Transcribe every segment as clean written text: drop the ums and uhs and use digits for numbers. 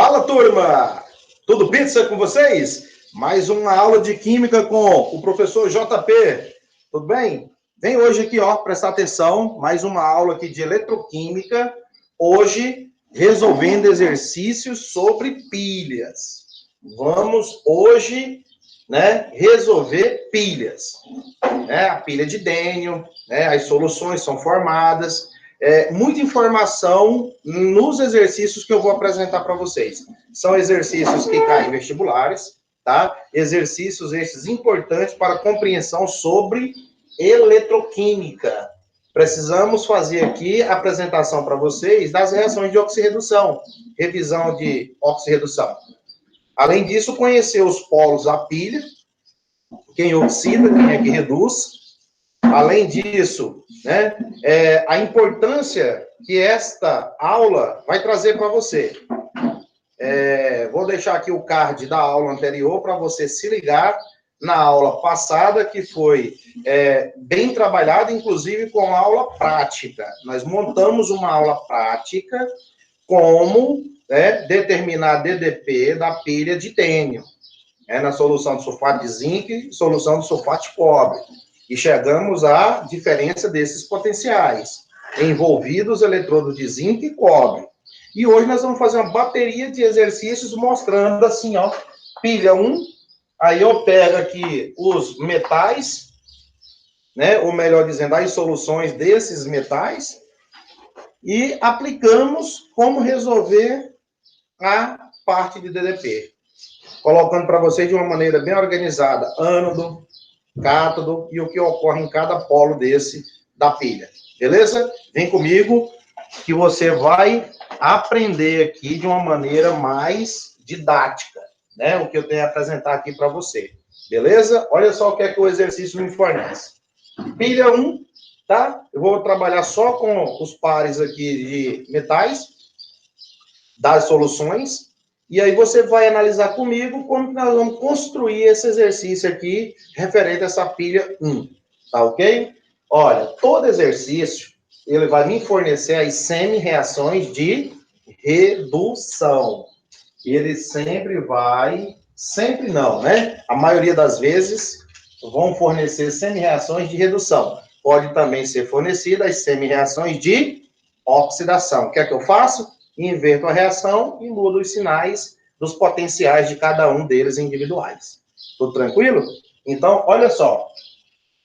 Fala, turma! Tudo pizza com vocês? Mais uma aula de Química com o professor JP. Tudo bem? Vem hoje aqui, ó, prestar atenção. Mais uma aula aqui de Eletroquímica. Hoje, resolvendo exercícios sobre pilhas. Vamos hoje, resolver pilhas. A pilha de Daniel, as soluções são formadas. Muita informação nos exercícios que eu vou apresentar para vocês. São exercícios que caem em vestibulares, tá? Exercícios esses importantes para a compreensão sobre eletroquímica. Precisamos fazer aqui a apresentação para vocês das reações de oxirredução, revisão de oxirredução. Além disso, conhecer os polos da pilha, quem oxida, quem é que reduz. Além disso, a importância que esta aula vai trazer para você. Vou deixar aqui o card da aula anterior para você se ligar na aula passada, que foi bem trabalhada, inclusive com aula prática. Nós montamos uma aula prática como determinar DDP da pilha de Daniel, na solução de sulfato de zinco e solução de sulfato de cobre. E chegamos à diferença desses potenciais, envolvidos eletrodos de zinco e cobre. E hoje nós vamos fazer uma bateria de exercícios mostrando assim, ó, pilha 1, aí eu pego aqui os metais, ou melhor dizendo, as soluções desses metais, e aplicamos como resolver a parte de DDP. Colocando para vocês de uma maneira bem organizada, ânodo, cátodo e o que ocorre em cada polo desse da pilha. Beleza? Vem comigo que você vai aprender aqui de uma maneira mais didática, o que eu tenho a apresentar aqui para você. Beleza? Olha só o que é que o exercício me fornece. Pilha 1, tá? Eu vou trabalhar só com os pares aqui de metais das soluções. E aí você vai analisar comigo como nós vamos construir esse exercício aqui referente a essa pilha 1, tá ok? Olha, todo exercício, ele vai me fornecer as semi-reações de redução. Ele sempre não, A maioria das vezes vão fornecer semi-reações de redução. Pode também ser fornecida as semi-reações de oxidação. O que é que eu faço? Inverto a reação e mudo os sinais dos potenciais de cada um deles individuais. Tudo tranquilo? Então, olha só.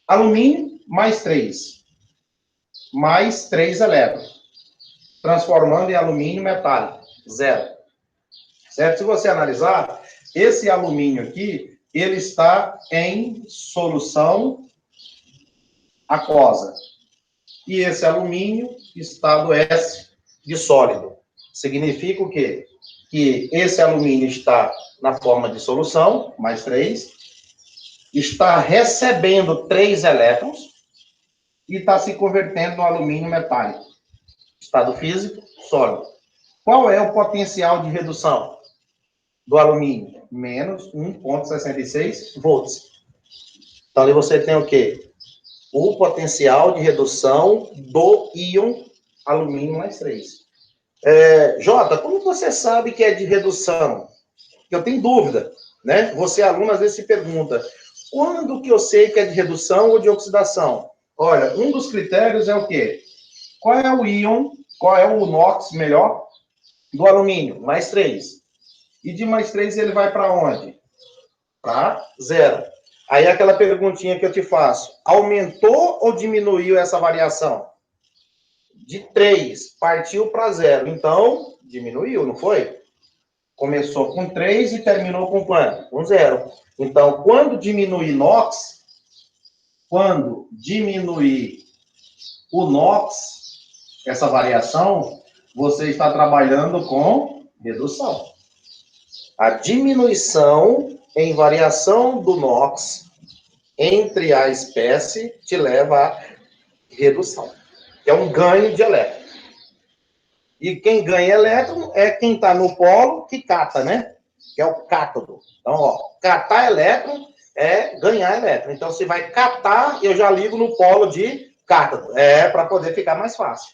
Alumínio mais 3 elétrons. Transformando em alumínio metálico. 0. Certo? Se você analisar, esse alumínio aqui, ele está em solução aquosa. E esse alumínio, estado S de sólido. Significa o quê? Que esse alumínio está na forma de solução, mais 3, está recebendo 3 elétrons e está se convertendo no alumínio metálico. Estado físico, sólido. Qual é o potencial de redução do alumínio? Menos 1,66 volts. Então, ali você tem o quê? O potencial de redução do íon alumínio mais 3. Jota, como você sabe que é de redução? Eu tenho dúvida, Você, aluno, às vezes se pergunta, quando que eu sei que é de redução ou de oxidação? Olha, um dos critérios é o quê? Qual é o íon, qual é o NOx, melhor, do alumínio? Mais 3. E de mais 3 ele vai para onde? Para 0. Aí aquela perguntinha que eu te faço, aumentou ou diminuiu essa variação? De 3, partiu para 0. Então, diminuiu, não foi? Começou com 3 e terminou com quanto? Com 0. Então, quando diminuir NOx, essa variação, você está trabalhando com redução. A diminuição em variação do NOx entre a espécie te leva à redução. Que é um ganho de elétron. E quem ganha elétron é quem está no polo que cata, Que é o cátodo. Então, ó, catar elétron é ganhar elétron. Então, se vai catar, eu já ligo no polo de cátodo. Para poder ficar mais fácil.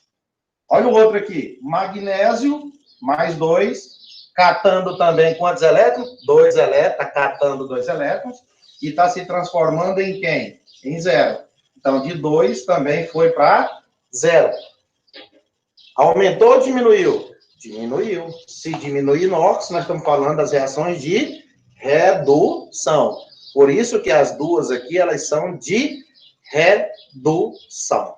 Olha o outro aqui. Magnésio, mais 2, catando também quantos elétrons? 2 elétrons, está catando 2 elétrons, e está se transformando em quem? Em 0. Então, de 2 também foi para 0. Aumentou ou diminuiu? Diminuiu. Se diminuir NOx, nós estamos falando das reações de redução. Por isso que as duas aqui, elas são de redução.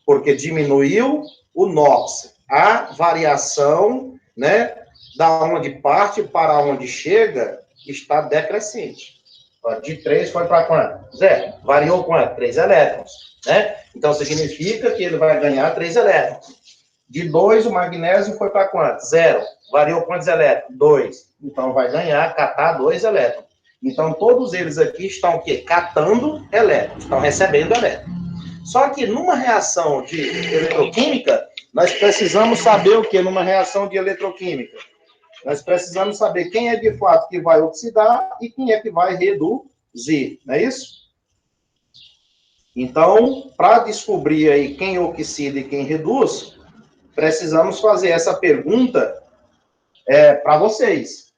Porque diminuiu o NOx. A variação, né, da onde parte para onde chega, está decrescente. De 3 foi para quanto? 0. Variou quanto? 3 elétrons. Né? Então, significa que ele vai ganhar 3 elétrons. De 2, o magnésio foi para quanto? 0. Variou quantos elétrons? 2. Então, vai ganhar, catar 2 elétrons. Então, todos eles aqui estão o quê? Catando elétrons, estão recebendo elétrons. Só que numa reação de eletroquímica, nós precisamos saber o quê? Numa reação de eletroquímica? Nós precisamos saber quem é de fato que vai oxidar e quem é que vai reduzir, não é isso? Então, para descobrir aí quem oxida e quem reduz, precisamos fazer essa pergunta para vocês.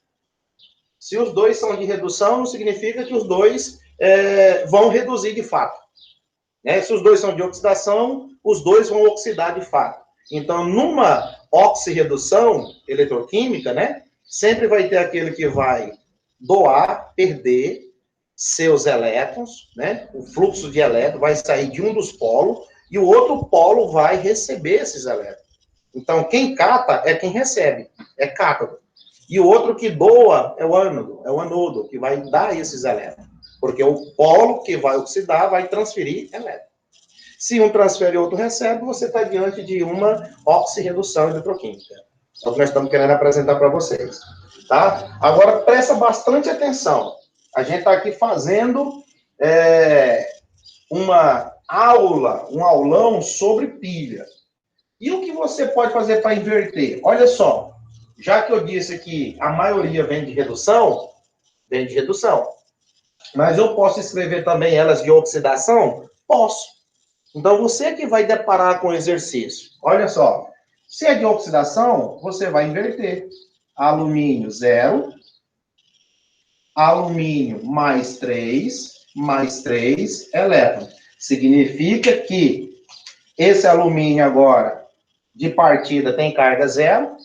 Se os dois são de redução, não significa que os dois vão reduzir de fato. Né? Se os dois são de oxidação, os dois vão oxidar de fato. Então, numa oxirredução eletroquímica, né, sempre vai ter aquele que vai doar, perder seus elétrons, né, o fluxo de elétrons vai sair de um dos polos e o outro polo vai receber esses elétrons. Então, quem cata é quem recebe, é cátodo. E o outro que doa é o anodo, que vai dar esses elétrons. Porque o polo que vai oxidar vai transferir elétrons. Se um transfere e o outro recebe, você está diante de uma oxirredução eletroquímica. É o que nós estamos querendo apresentar para vocês. Tá? Agora, presta bastante atenção. A gente está aqui fazendo uma aula, um aulão sobre pilha. E o que você pode fazer para inverter? Olha só, já que eu disse que a maioria vem de redução, mas eu posso escrever também elas de oxidação? Posso. Então, você que vai deparar com o exercício. Olha só, se é de oxidação, você vai inverter. Alumínio 0, alumínio mais 3 elétrons. Significa que esse alumínio agora, de partida, tem carga 0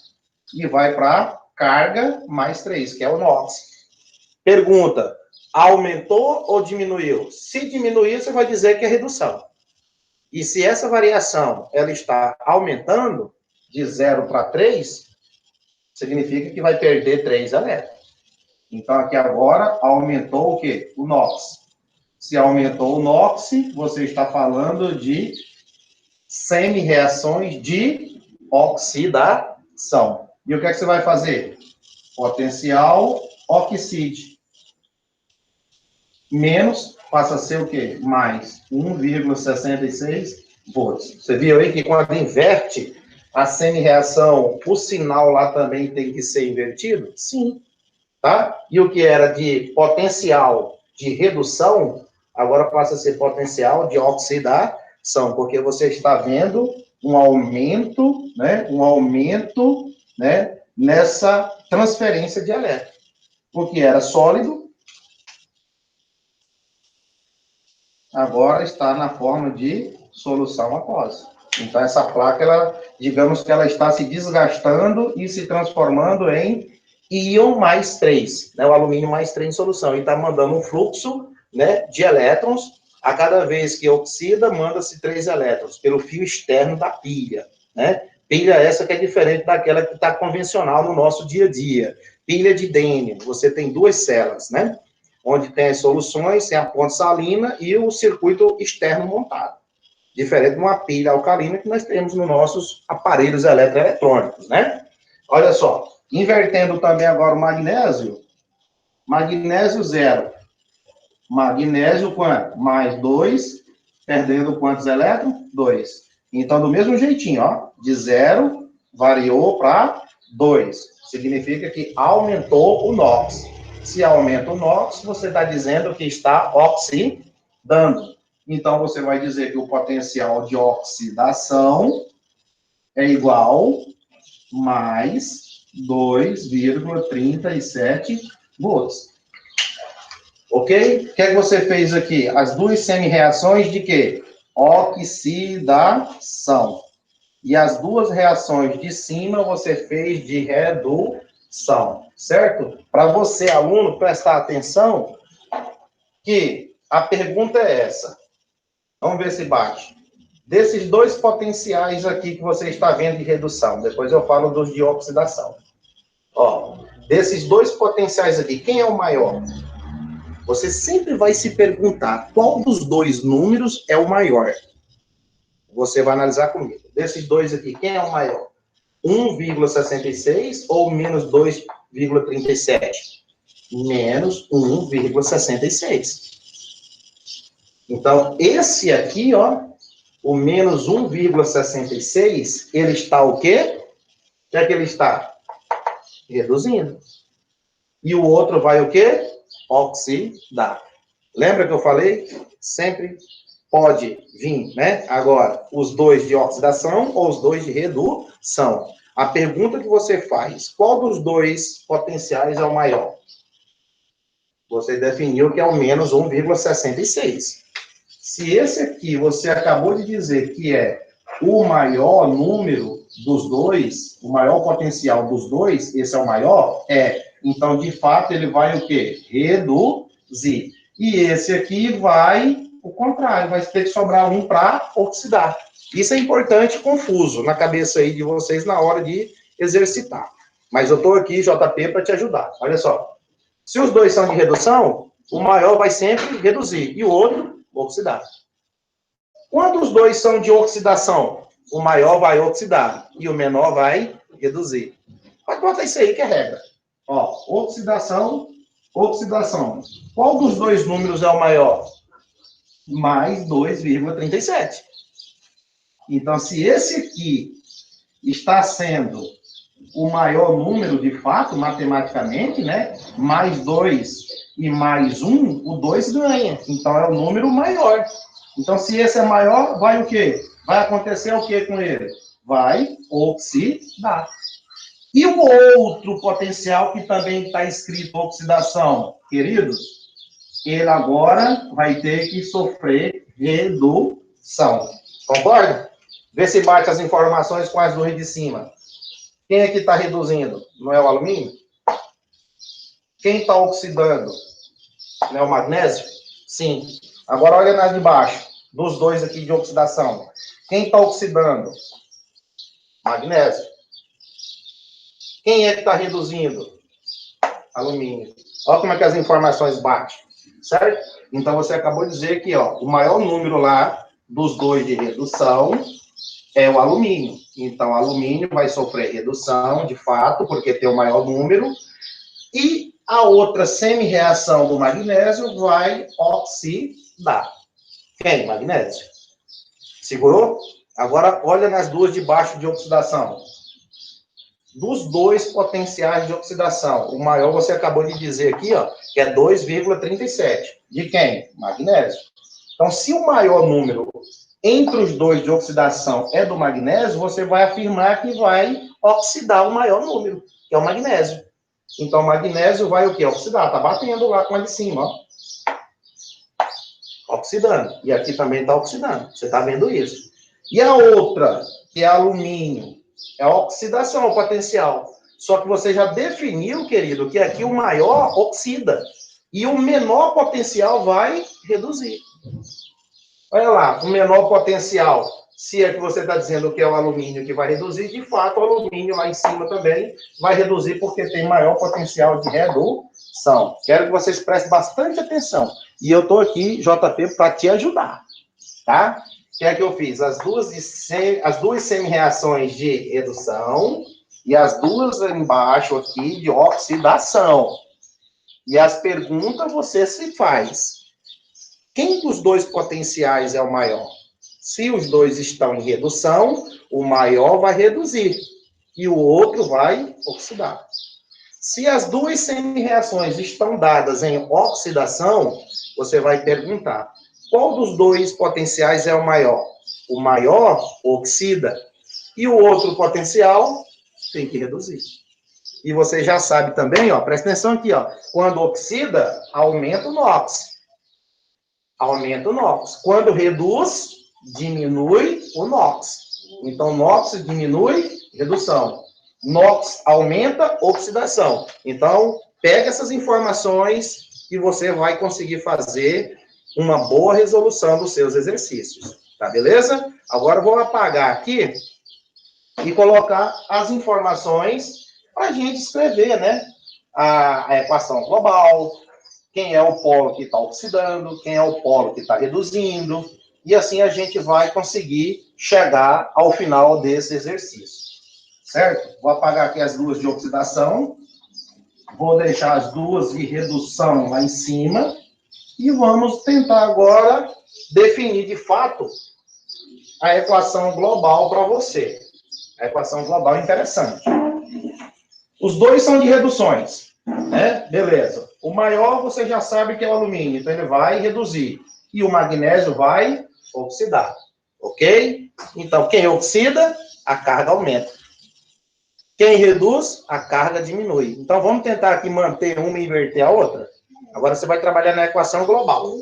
e vai para carga mais 3, que é o NOx. Pergunta, aumentou ou diminuiu? Se diminuir, você vai dizer que é redução. E se essa variação ela está aumentando de 0 para 3, significa que vai perder 3 elétrons. Então, aqui agora, aumentou o quê? O NOx. Se aumentou o NOx, você está falando de semi-reações de oxidação. E o que é que você vai fazer? Potencial oxide. Menos passa a ser o quê? Mais 1,66 volts. Você viu aí que quando inverte a semi-reação, o sinal lá também tem que ser invertido? Sim. Tá? E o que era de potencial de redução, agora passa a ser potencial de oxidação, porque você está vendo um aumento, né, nessa transferência de elétrons. Porque era sólido, agora está na forma de solução aquosa. Então, essa placa, ela, digamos que ela está se desgastando e se transformando em íon mais 3, né, o alumínio mais 3 em solução, e está mandando um fluxo, né, de elétrons, a cada vez que oxida, manda-se 3 elétrons, pelo fio externo da pilha, né, pilha essa que é diferente daquela que está convencional no nosso dia a dia, pilha de Dehn, você tem 2 células, né, onde tem as soluções, tem a ponte salina e o circuito externo montado, diferente de uma pilha alcalina que nós temos nos nossos aparelhos eletroeletrônicos, né, olha só, invertendo também agora o magnésio, magnésio 0. Magnésio quanto? Mais 2, perdendo quantos elétrons? 2. Então, do mesmo jeitinho, ó, de 0, variou para 2. Significa que aumentou o NOx. Se aumenta o NOx, você está dizendo que está oxidando. Então, você vai dizer que o potencial de oxidação é igual mais 2,37 volts. Ok? O que é que você fez aqui? As duas semi-reações de quê? Oxidação. E as duas reações de cima você fez de redução, certo? Para você, aluno, prestar atenção que a pergunta é essa. Vamos ver se bate. Desses dois potenciais aqui que você está vendo de redução, depois eu falo dos de oxidação. Ó, desses dois potenciais aqui, quem é o maior? Você sempre vai se perguntar qual dos dois números é o maior. Você vai analisar comigo. Desses dois aqui, quem é o maior? 1,66 ou menos 2,37? Menos 1,66. Então, esse aqui, ó, o menos 1,66, ele está o quê? O que é que ele está? Reduzindo. E o outro vai o quê? Oxidar. Lembra que eu falei? Sempre pode vir, né? Agora, os dois de oxidação ou os dois de redução. A pergunta que você faz, qual dos dois potenciais é o maior? Você definiu que é o menos 1,66. Se esse aqui você acabou de dizer que é o maior número dos dois, o maior potencial dos dois, esse é o maior? É. Então, de fato, ele vai o quê? Reduzir. E esse aqui vai o contrário, vai ter que sobrar um para oxidar. Isso é importante, confuso na cabeça aí de vocês na hora de exercitar. Mas eu estou aqui, JP, para te ajudar. Olha só. Se os dois são de redução, o maior vai sempre reduzir e o outro oxidar. Quando os dois são de oxidação, o maior vai oxidar e o menor vai reduzir. Pode botar isso aí que é regra. Ó, oxidação, oxidação. Qual dos dois números é o maior? Mais 2,37. Então, se esse aqui está sendo o maior número, de fato, matematicamente, né? Mais 2 e mais 1, o 2 ganha. Então, é o número maior. Então, se esse é maior, vai o quê? Vai acontecer o quê com ele? Vai oxidar. E o outro potencial que também está escrito oxidação, queridos, ele agora vai ter que sofrer redução. Concorda? Vê se bate as informações com as duas de cima. Quem é que está reduzindo? Não é o alumínio? Quem está oxidando? Não é o magnésio? Sim. Agora olha nas de baixo, dos dois aqui de oxidação. Quem está oxidando? Magnésio. Quem é que está reduzindo? Alumínio. Olha como é que as informações batem, certo? Então você acabou de dizer que ó, o maior número lá dos dois de redução é o alumínio. Então, o alumínio vai sofrer redução, de fato, porque tem o maior número. E a outra semi-reação do magnésio vai oxidar. Quem? Magnésio. Segurou? Agora, olha nas duas de baixo de oxidação. Dos dois potenciais de oxidação, o maior você acabou de dizer aqui, ó, que é 2,37. De quem? Magnésio. Então, se o maior número entre os dois de oxidação é do magnésio, você vai afirmar que vai oxidar o maior número, que é o magnésio. Então, o magnésio vai o quê? Oxidar. Está batendo lá com a de cima, ó. Oxidando. E aqui também está oxidando. Você está vendo isso. E a outra, que é alumínio, é a oxidação, o potencial. Só que você já definiu, querido, que aqui o maior oxida. E o menor potencial vai reduzir. Olha lá, o menor potencial, se é que você está dizendo que é o alumínio que vai reduzir, de fato, o alumínio lá em cima também vai reduzir, porque tem maior potencial de redução. Quero que vocês prestem bastante atenção. E eu estou aqui, JP, para te ajudar, tá? O que é que eu fiz? As duas semi-reações de redução e as duas embaixo aqui de oxidação. E as perguntas você se faz. Quem dos dois potenciais é o maior? Se os dois estão em redução, o maior vai reduzir e o outro vai oxidar. Se as duas semi-reações estão dadas em oxidação, você vai perguntar, qual dos dois potenciais é o maior? O maior oxida e o outro potencial tem que reduzir. E você já sabe também, ó, presta atenção aqui, ó. Quando oxida, aumenta o NOx. Aumenta o NOx. Quando reduz, diminui o NOx. Então, NOx diminui, redução. NOx aumenta, oxidação. Então, pega essas informações e você vai conseguir fazer uma boa resolução dos seus exercícios. Tá, beleza? Agora eu vou apagar aqui e colocar as informações para a gente escrever, né? A equação global, quem é o polo que está oxidando, quem é o polo que está reduzindo, e assim a gente vai conseguir chegar ao final desse exercício. Certo? Vou apagar aqui as duas de oxidação, vou deixar as duas de redução lá em cima, e vamos tentar agora definir de fato a equação global para você. A equação global é interessante. Os dois são de reduções, né? Beleza. O maior você já sabe que é o alumínio, então ele vai reduzir. E o magnésio vai oxidar. Ok? Então, quem oxida, a carga aumenta. Quem reduz, a carga diminui. Então, vamos tentar aqui manter uma e inverter a outra? Agora você vai trabalhar na equação global.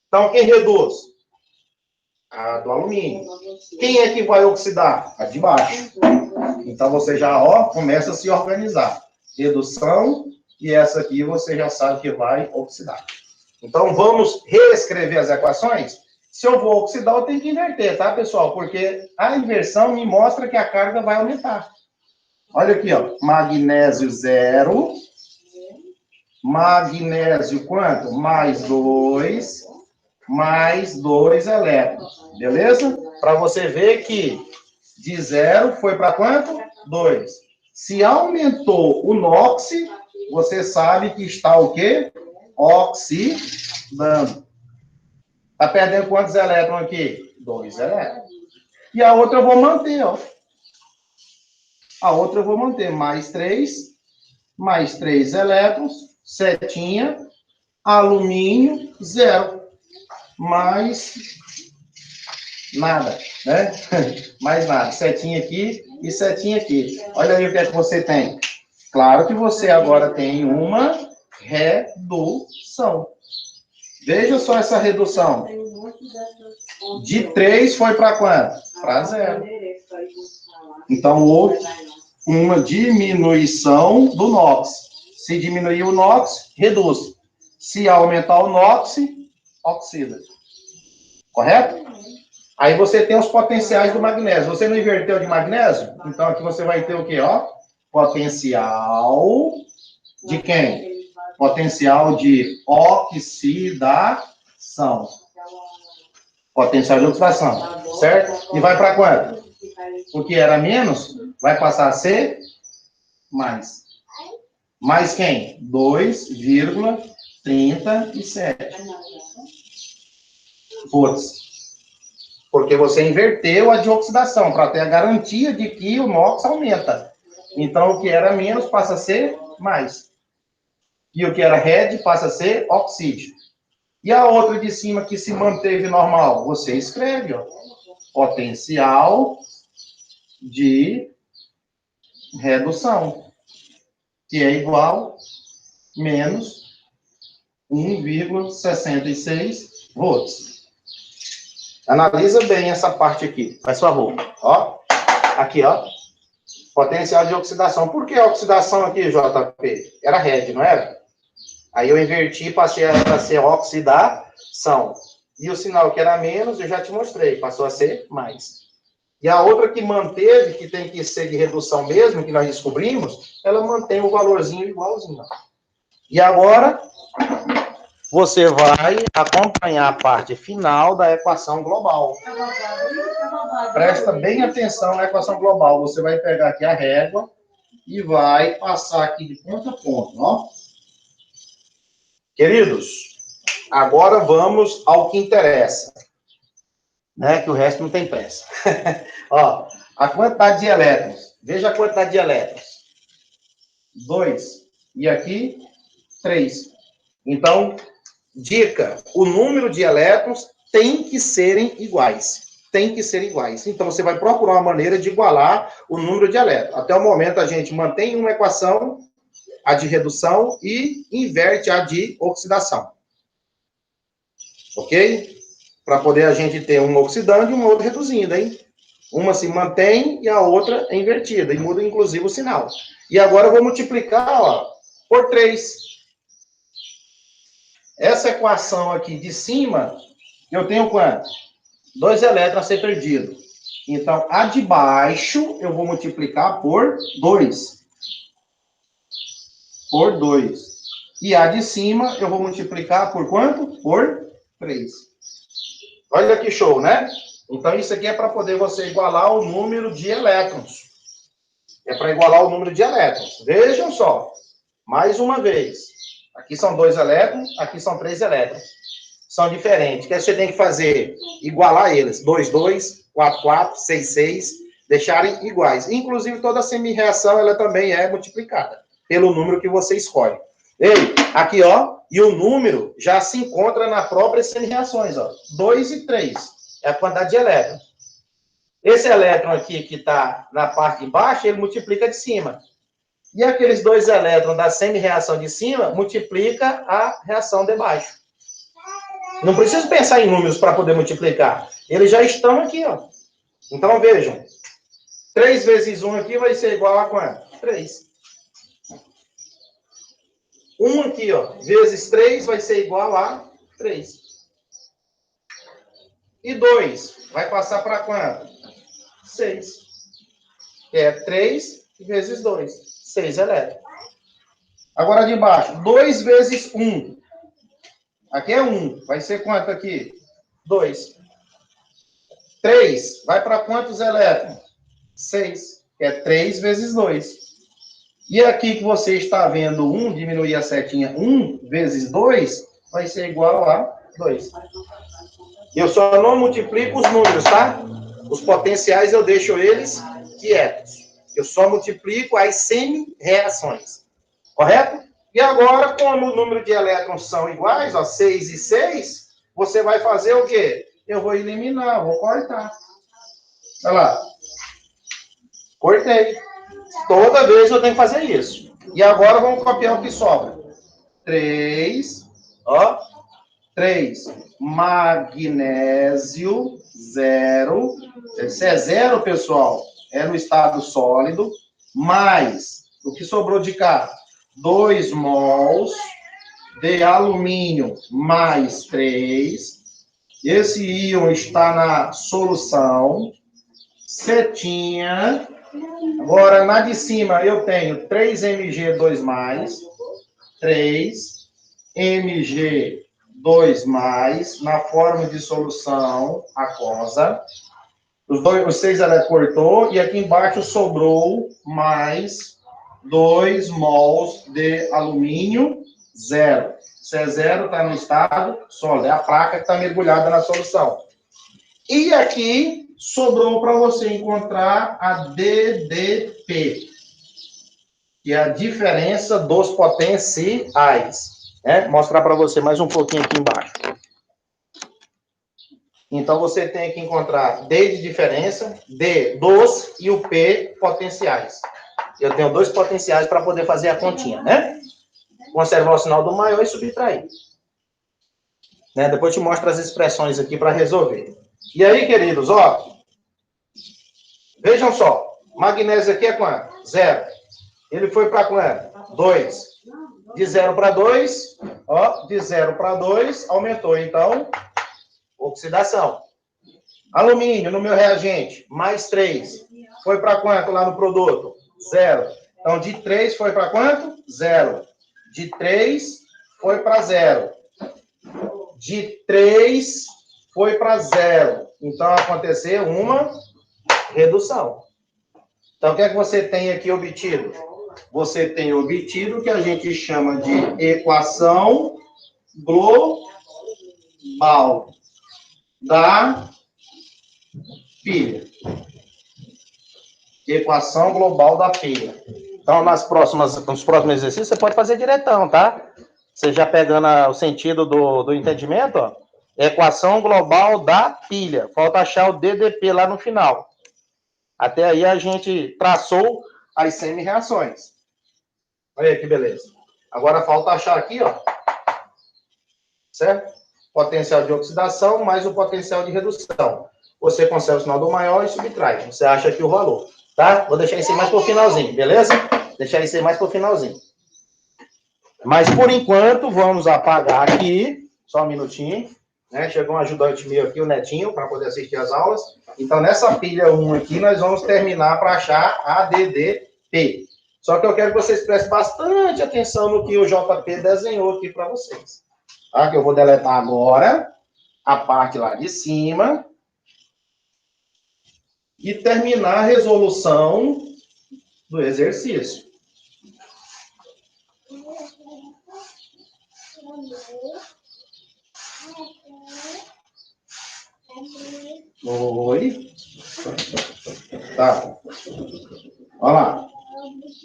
Então, quem reduz? A do alumínio. Quem é que vai oxidar? A de baixo. Então, você já, ó, começa a se organizar. Redução, e essa aqui você já sabe que vai oxidar. Então, vamos reescrever as equações? Se eu vou oxidar, eu tenho que inverter, tá, pessoal? Porque a inversão me mostra que a carga vai aumentar. Olha aqui, ó. Magnésio 0. Magnésio quanto? Mais 2. Mais 2 elétrons. Beleza? Para você ver que de 0 foi para quanto? 2. Se aumentou o NOx, você sabe que está o quê? Oxidando. Está perdendo quantos elétrons aqui? 2 elétrons. E a outra eu vou manter, ó. A outra eu vou manter. Mais 3 elétrons, setinha, alumínio, 0. Mais nada, né? Mais nada. Setinha aqui e setinha aqui. Olha aí o que é que você tem. Claro que você agora tem uma redução. Veja só essa redução. De 3 foi para quanto? Para 0. Então, houve uma diminuição do NOx. Se diminuir o NOx, reduz. Se aumentar o NOx, oxida. Correto? Aí você tem os potenciais do magnésio. Você não inverteu de magnésio? Então, aqui você vai ter o quê? Ó? Potencial de quem? Potencial de oxidação. Potencial de oxidação. Certo? E vai para quanto? O que era menos, vai passar a ser mais. Mais quem? 2,37 volts. Porque você inverteu a de oxidação, para ter a garantia de que o NOx aumenta. Então, o que era menos passa a ser mais. E o que era red passa a ser oxígeno. E a outra de cima que se manteve normal? Você escreve, ó. Potencial de redução. Que é igual menos 1,66 volts. Analisa bem essa parte aqui. Faz favor. Ó. Aqui, ó. Potencial de oxidação. Por que a oxidação aqui, JP? Era red, não era? Aí eu inverti para ser oxidação. E o sinal que era menos, eu já te mostrei. Passou a ser mais. E a outra que manteve, que tem que ser de redução mesmo, que nós descobrimos, ela mantém o valorzinho igualzinho. E agora, você vai acompanhar a parte final da equação global. Presta bem atenção na equação global. Você vai pegar aqui a régua e vai passar aqui de ponta a ponta, ó. Queridos, agora vamos ao que interessa. Né, que o resto não tem pressa. Ó, a quantidade de elétrons. Veja a quantidade de elétrons. 2. E aqui, 3. Então, dica, o número de elétrons tem que serem iguais. têm que ser iguais. Então, você vai procurar uma maneira de igualar o número de elétrons. Até o momento, a gente mantém uma equação, a de redução, e inverte a de oxidação. Ok? Para poder a gente ter uma oxidando e uma outra reduzindo, hein? Uma se mantém e a outra é invertida. E muda, inclusive, o sinal. E agora eu vou multiplicar, ó, por 3. Essa equação aqui de cima, eu tenho quanto? 2 elétrons a ser perdido. Então, a de baixo, eu vou multiplicar por 2. Por 2. E a de cima, eu vou multiplicar por quanto? Por 3. Olha que show, né? Então, isso aqui é para poder você igualar o número de elétrons. É para igualar o número de elétrons. Vejam só. Mais uma vez. Aqui são 2 elétrons, aqui são 3 elétrons. São diferentes. O que você tem que fazer? Igualar eles. 2, 2, 4, 4, 6, 6. Deixarem iguais. Inclusive, toda semi-reação, ela também é multiplicada pelo número que você escolhe. Ei, aqui, ó. E o número já se encontra na própria semi-reações, ó. 2 e 3. É a quantidade de elétrons. Esse elétron aqui, que está na parte de baixo, ele multiplica de cima. E aqueles 2 elétrons da semi-reação de cima, multiplica a reação de baixo. Não preciso pensar em números para poder multiplicar. Eles já estão aqui, ó. Então, vejam. 3 vezes 1 aqui vai ser igual a quanto? 3. 1 aqui, ó, vezes 3 vai ser igual a 3. E 2 vai passar para quanto? 6. Que é 3 vezes 2. 6 elétrons. Agora de baixo. 2 vezes 1. Aqui é 1. Vai ser quanto aqui? 2. 3 vai para quantos elétrons? 6. Que é 3 vezes 2. E aqui que você está vendo 1, diminuir a setinha, 1 vezes 2, vai ser igual a 2. Eu só não multiplico os números, tá? Os potenciais eu deixo eles quietos. Eu só multiplico as semi-reações. Correto? E agora, como o número de elétrons são iguais, ó, 6 e 6, você vai fazer o quê? Eu vou eliminar, vou cortar. Olha lá. Cortei. Toda vez eu tenho que fazer isso. E agora vamos copiar o que sobra. 3, ó. 3. Magnésio, 0. Se é 0, pessoal, é no estado sólido. Mais, o que sobrou de cá? 2 mols de alumínio, mais 3. Esse íon está na solução. Setinha. Agora, na de cima, eu tenho 3Mg2+, 3Mg2+, na forma de solução aquosa. Os 6 ela cortou, e aqui embaixo sobrou mais 2 mols de alumínio, 0. Se é 0, está no estado sólido. É a placa que está mergulhada na solução. E aqui sobrou para você encontrar a DDP, que é a diferença dos potenciais. Né? Mostrar para você mais um pouquinho aqui embaixo. Então, você tem que encontrar D de diferença, D dos e o P potenciais. Eu tenho 2 potenciais para poder fazer a continha, né? Conservar o sinal do maior e subtrair. Né? Depois eu te mostro as expressões aqui para resolver. E aí, queridos, ó. Vejam só. Magnésio aqui é quanto? 0. Ele foi para quanto? 2. De 0 para 2, ó. De 0 para 2, aumentou. Então, oxidação. Alumínio no meu reagente, mais 3. Foi para quanto lá no produto? 0. Então, de 3 foi para quanto? 0. De 3 foi para 0. De 3 foi para 0. Então, aconteceu uma redução. Então, o que é que você tem aqui obtido? Você tem obtido o que a gente chama de equação global da pilha. Equação global da pilha. Então, nos próximos exercícios, você pode fazer diretão, tá? Você já pegando o sentido do entendimento, ó. Equação global da pilha. Falta achar o DDP lá no final. Até aí a gente traçou as semi-reações. Olha aí que beleza. Agora falta achar aqui, ó. Certo? Potencial de oxidação mais o potencial de redução. Você conserva o sinal do maior e subtrai. Você acha aqui o valor. Tá? Vou deixar isso aí mais pro finalzinho, beleza? Deixar isso aí mais pro finalzinho. Mas, por enquanto, vamos apagar aqui. Só um minutinho. Né? Chegou um ajudante meu aqui, o Netinho, para poder assistir as aulas. Então, nessa pilha 1 aqui, nós vamos terminar para achar a DDP. Só que eu quero que vocês prestem bastante atenção no que o JP desenhou aqui para vocês. Tá? Que eu vou deletar agora a parte lá de cima. E terminar a resolução do exercício. Oi. Tá. Olha lá.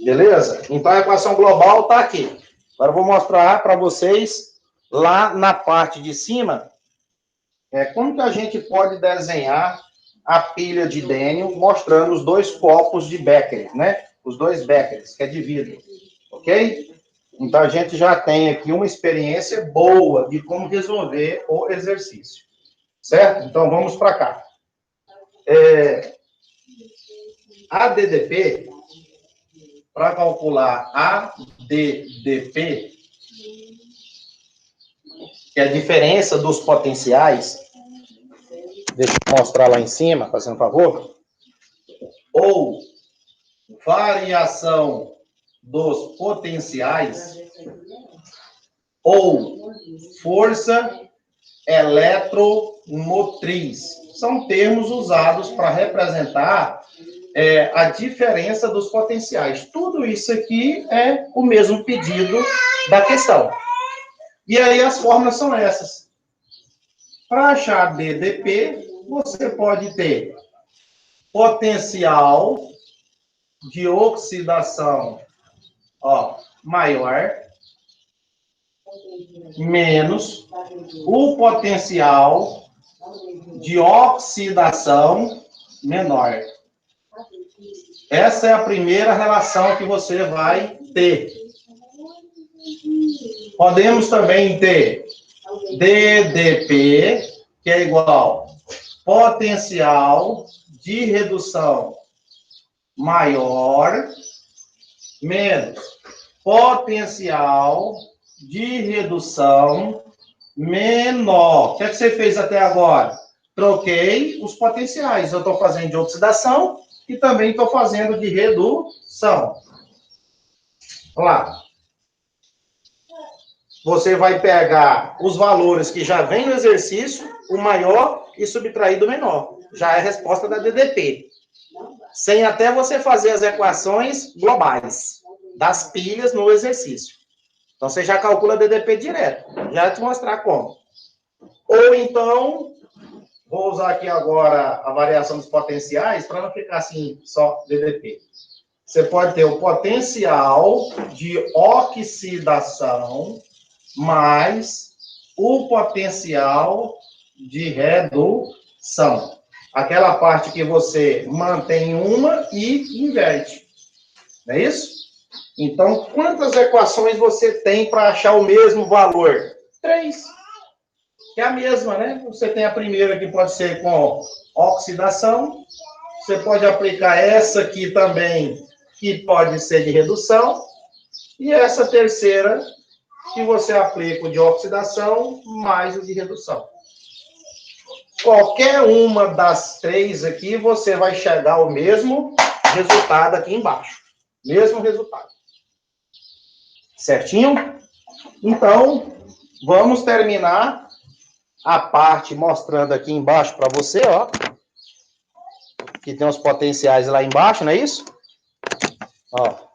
Beleza? Então a equação global está aqui. Agora eu vou mostrar para vocês lá na parte de cima como que a gente pode desenhar a pilha de Daniel mostrando os dois copos de Becker, né? Os dois Beckers, que é de vidro. Ok? Então a gente já tem aqui uma experiência boa de como resolver o exercício. Certo? Então vamos para cá. A DDP, para calcular a DDP, que é a diferença dos potenciais, deixa eu mostrar lá em cima, fazendo um favor, ou variação dos potenciais, ou força eletromotriz. São termos usados para representar a diferença dos potenciais. Tudo isso aqui é o mesmo pedido da questão. E aí as fórmulas são essas. Para achar DDP, você pode ter potencial de oxidação maior menos o potencial de oxidação menor. Essa é a primeira relação que você vai ter. Podemos também ter DDP, que é igual potencial de redução maior menos potencial de redução menor. O que é que você fez até agora? Troquei os potenciais. Eu estou fazendo de oxidação e também estou fazendo de redução. Vamos lá. Você vai pegar os valores que já vem no exercício, o maior, e subtrair do menor. Já é a resposta da DDP. Sem até você fazer as equações globais das pilhas no exercício. Então, você já calcula DDP direto. Já vou te mostrar como. Ou então, vou usar aqui agora a variação dos potenciais, para não ficar assim, só DDP. Você pode ter o potencial de oxidação mais o potencial de redução. Aquela parte que você mantém uma e inverte. Não é isso? Então, quantas equações você tem para achar o mesmo valor? 3. Que é a mesma, né? Você tem a primeira que pode ser com oxidação. Você pode aplicar essa aqui também, que pode ser de redução. E essa terceira, que você aplica o de oxidação mais o de redução. Qualquer uma das 3 aqui, você vai chegar ao mesmo resultado aqui embaixo. Mesmo resultado. Certinho? Então, vamos terminar a parte mostrando aqui embaixo para você, ó. Que tem os potenciais lá embaixo, não é isso? Ó.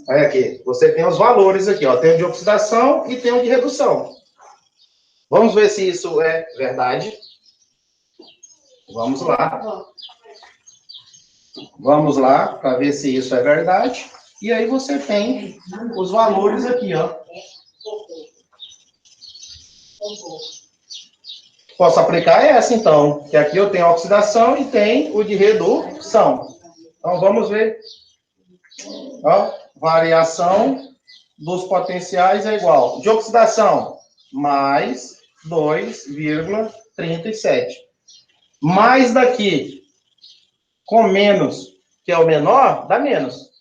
Olha aqui, você tem os valores aqui, ó. Tem o de oxidação e tem o de redução. Vamos ver se isso é verdade. Vamos lá. Vamos lá, para ver se isso é verdade. E aí você tem os valores aqui, ó. Posso aplicar essa, então, que aqui eu tenho a oxidação e tem o de redução. Então, vamos ver. Ó, variação dos potenciais é igual. De oxidação, mais 2,37. Mais daqui, com menos, que é o menor, dá menos.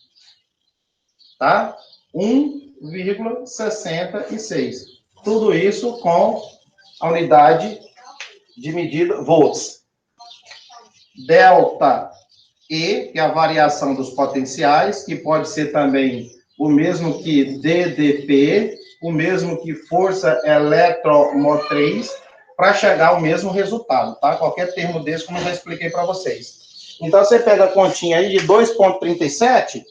Tá? 1,66. Tudo isso com a unidade de medida volts. Delta E, que é a variação dos potenciais, que pode ser também o mesmo que DDP, o mesmo que força eletromotriz, para chegar ao mesmo resultado, tá? Qualquer termo desse, como eu já expliquei para vocês. Então, você pega a continha aí de 2,37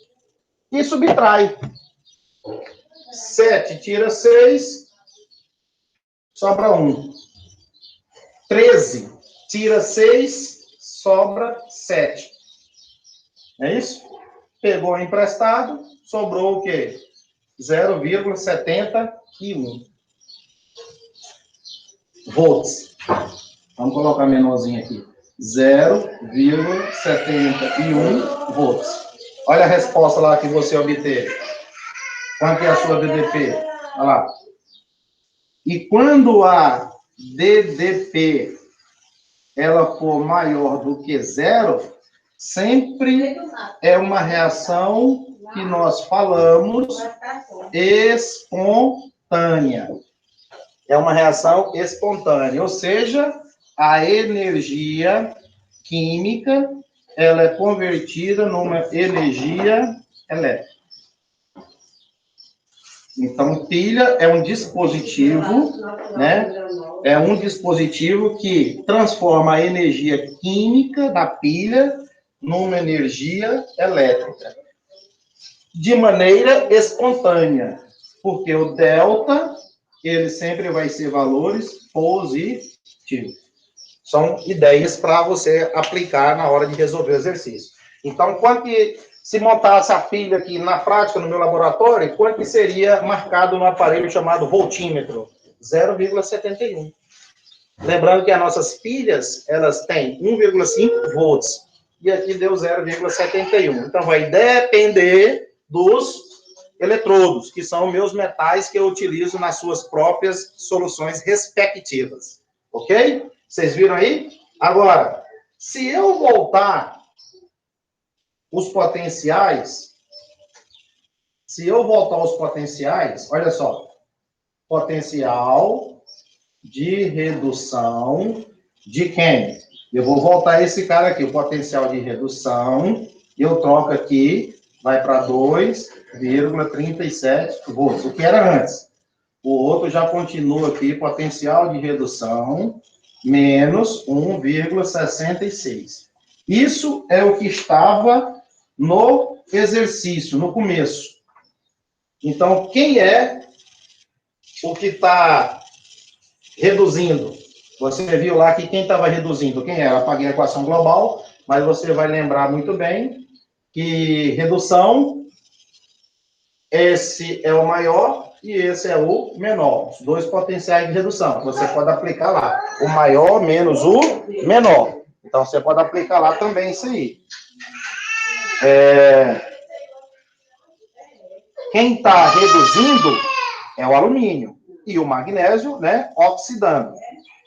e subtrai. 7 tira 6, sobra 1. 13 tira 6, sobra 7. É isso? Pegou emprestado, sobrou o quê? 0,71 volts. Vamos colocar menorzinho aqui. 0,71 volts. Olha a resposta lá que você obteve. Quanto é a sua DDP? Olha lá. E quando a DDP ela for maior do que 0, sempre é uma reação que nós falamos espontânea. É uma reação espontânea, ou seja, a energia química ela é convertida numa energia elétrica. Então, pilha é um dispositivo, né? É um dispositivo que transforma a energia química da pilha numa energia elétrica. De maneira espontânea, porque o delta, ele sempre vai ser valores positivos. São ideias para você aplicar na hora de resolver o exercício. Então, quanto que, se montasse a pilha aqui na prática, no meu laboratório, quanto que seria marcado no aparelho chamado voltímetro? 0,71. Lembrando que as nossas pilhas, elas têm 1,5 volts. E aqui deu 0,71. Então, vai depender dos eletrodos, que são meus metais que eu utilizo nas suas próprias soluções respectivas. Ok? Vocês viram aí? Agora, se eu voltar os potenciais, olha só, potencial de redução de quem? Eu vou voltar esse cara aqui, o potencial de redução, eu troco aqui, vai para 2,37 volts, o que era antes. O outro já continua aqui, potencial de redução, menos 1,66. Isso é o que estava no exercício, no começo. Então, quem é o que está reduzindo? Você viu lá que quem estava reduzindo, quem era? Eu apaguei a equação global, mas você vai lembrar muito bem que redução, esse é o maior e esse é o menor. Os dois potenciais de redução. Você pode aplicar lá. O maior menos o menor. Então, você pode aplicar lá também isso aí. Quem está reduzindo é o alumínio. E o magnésio, né, oxidando.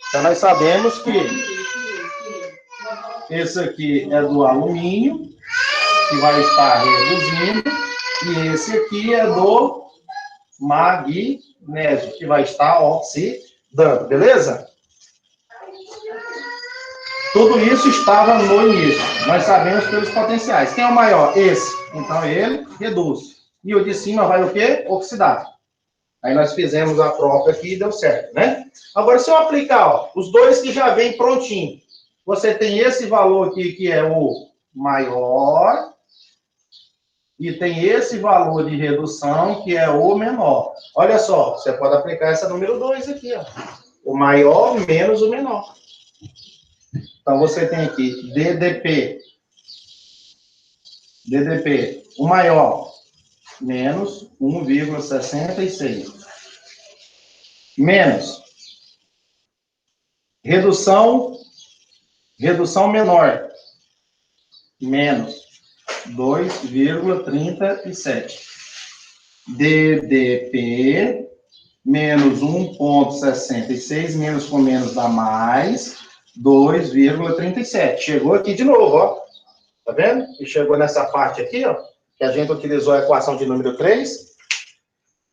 Então, nós sabemos que esse aqui é do alumínio, que vai estar reduzindo, e esse aqui é do magnésio, que vai estar oxidando, beleza? Tudo isso estava no início. Nós sabemos pelos potenciais. Quem é o maior? Esse. Então, ele reduz. E o de cima vai o quê? Oxidar. Aí nós fizemos a prova aqui e deu certo, né? Agora, se eu aplicar, ó, os dois que já vem prontinho, você tem esse valor aqui que é o maior e tem esse valor de redução que é o menor. Olha só, você pode aplicar essa número 2 aqui, ó. O maior menos o menor. Então, você tem aqui DDP, o maior, menos 1,66. Menos Redução menor. Menos 2,37. DDP menos 1,66, menos com menos dá mais 2,37. Chegou aqui de novo, ó. Tá vendo? E chegou nessa parte aqui, ó, que a gente utilizou a equação de número 3.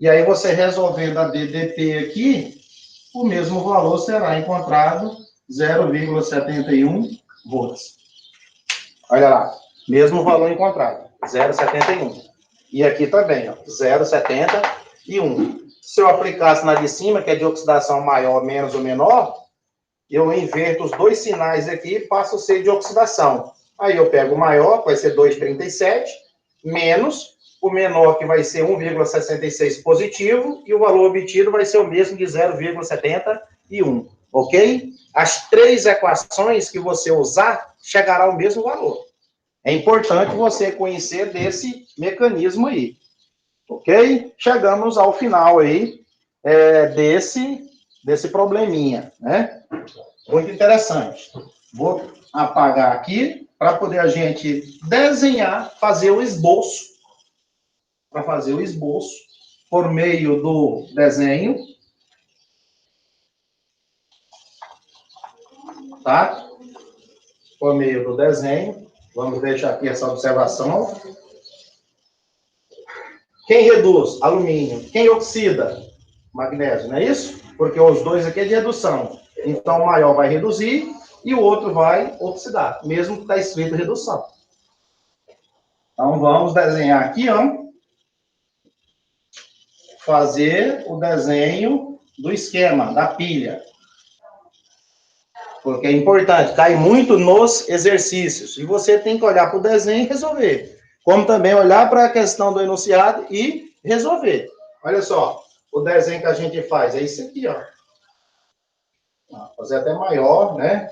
E aí você resolvendo a DDP aqui, o mesmo valor será encontrado 0,71 volts. Olha lá, mesmo valor encontrado, 0,71. E aqui também, ó, 0,71. Se eu aplicasse na de cima, que é de oxidação maior, menos ou menor, eu inverto os dois sinais aqui e passo a ser de oxidação. Aí eu pego o maior, que vai ser 2,37, menos o menor, que vai ser 1,66 positivo, e o valor obtido vai ser o mesmo de 0,71, ok? As três equações que você usar, chegará ao mesmo valor. É importante você conhecer desse mecanismo aí, ok? Chegamos ao final aí desse probleminha, né? Muito interessante. Vou apagar aqui para poder a gente desenhar, fazer o esboço. Para fazer o esboço por meio do desenho. Tá? Por meio do desenho. Vamos deixar aqui essa observação. Quem reduz? Alumínio. Quem oxida? Magnésio, não é isso? Porque os dois aqui é de redução. Então, o maior vai reduzir e o outro vai oxidar, mesmo que está escrito redução. Então, vamos desenhar aqui, ó. Fazer o desenho do esquema, da pilha. Porque é importante, cai muito nos exercícios. E você tem que olhar para o desenho e resolver. Como também olhar para a questão do enunciado e resolver. Olha só, o desenho que a gente faz é isso aqui, ó. Vou fazer até maior, né?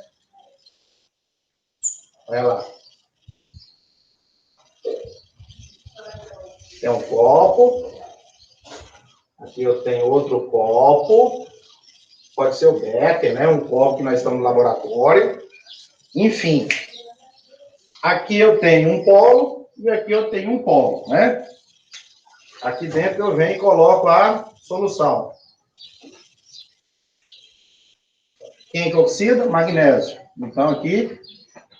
Olha lá. Tem um copo. Aqui eu tenho outro copo. Pode ser o Becker, né? Um copo que nós estamos no laboratório. Enfim. Aqui eu tenho um polo e aqui eu tenho um polo, né? Aqui dentro eu venho e coloco a solução. Quem que oxida? Magnésio. Então aqui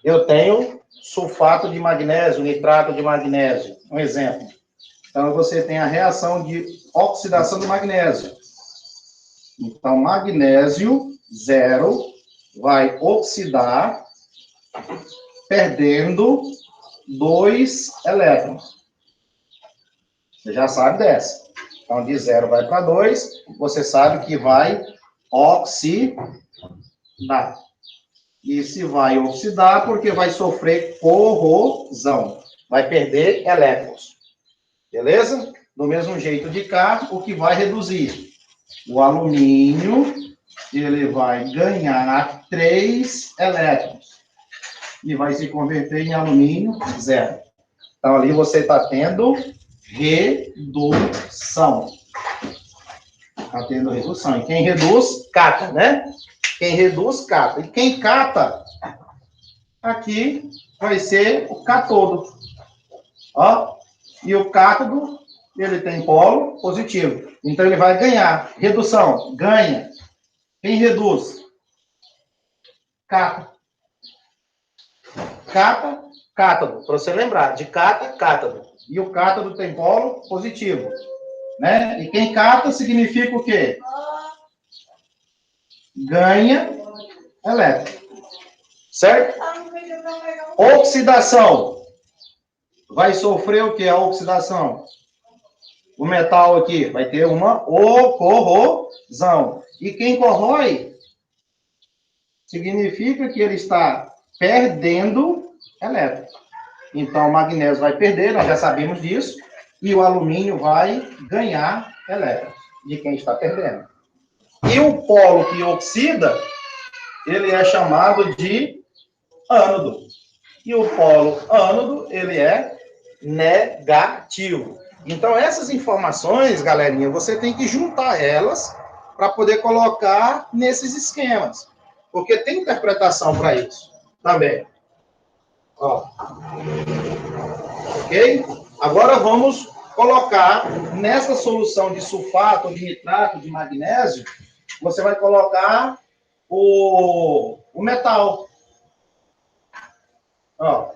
eu tenho sulfato de magnésio, nitrato de magnésio. Um exemplo. Então você tem a reação de oxidação do magnésio. Então magnésio 0 vai oxidar perdendo 2 elétrons. Você já sabe dessa. Então, de 0 vai para 2, você sabe que vai oxidar. E se vai oxidar, porque vai sofrer corrosão. Vai perder elétrons. Beleza? Do mesmo jeito de cá, o que vai reduzir? O alumínio, ele vai ganhar 3 elétrons. E vai se converter em alumínio 0. Então, ali você está tendo redução. Está tendo redução. E quem reduz, cata, né? Quem reduz, cata. E quem cata, aqui vai ser o cátodo. Ó. E o cátodo, ele tem polo positivo. Então, ele vai ganhar. Redução, ganha. Quem reduz? Cata. Cata, cátodo. Para você lembrar, de cata, cátodo. E o cátodo tem polo positivo. Né? E quem cata significa o quê? Ganha elétron. Certo? Oxidação. Vai sofrer o quê? A oxidação. O metal aqui vai ter uma corrosão. E quem corrói significa que ele está perdendo elétron. Então, o magnésio vai perder, nós já sabemos disso. E o alumínio vai ganhar elétrons de quem está perdendo. E o polo que oxida, ele é chamado de ânodo. E o polo ânodo, ele é negativo. Então, essas informações, galerinha, você tem que juntar elas para poder colocar nesses esquemas. porque tem interpretação para isso também. Ó. Ok? Agora vamos colocar nessa solução de sulfato, de nitrato, de magnésio, você vai colocar o metal. Ó,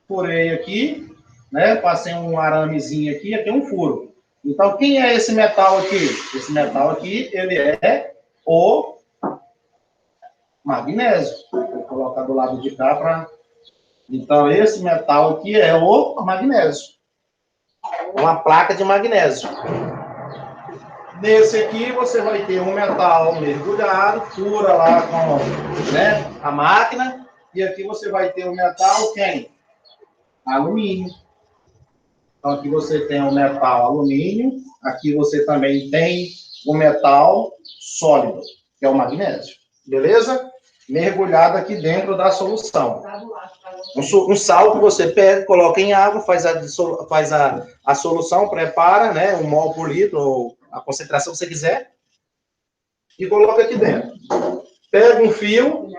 furei aqui, né? Passei um aramezinho aqui, aqui é um furo. Então, quem é esse metal aqui? Esse metal aqui, ele é o magnésio. Vou colocar do lado de cá para... Então, esse metal aqui é o magnésio. Uma placa de magnésio. Nesse aqui, você vai ter um metal mergulhado, fura lá com, né, a máquina. E aqui você vai ter o metal, quem? Alumínio. Então, aqui você tem o metal alumínio. Aqui você também tem o metal sólido, que é o magnésio. Beleza? Mergulhado aqui dentro da solução. Um sal que você pega, coloca em água, faz a solução, prepara, né, 1 mol por litro, ou a concentração que você quiser, e coloca aqui dentro. Pega um fio,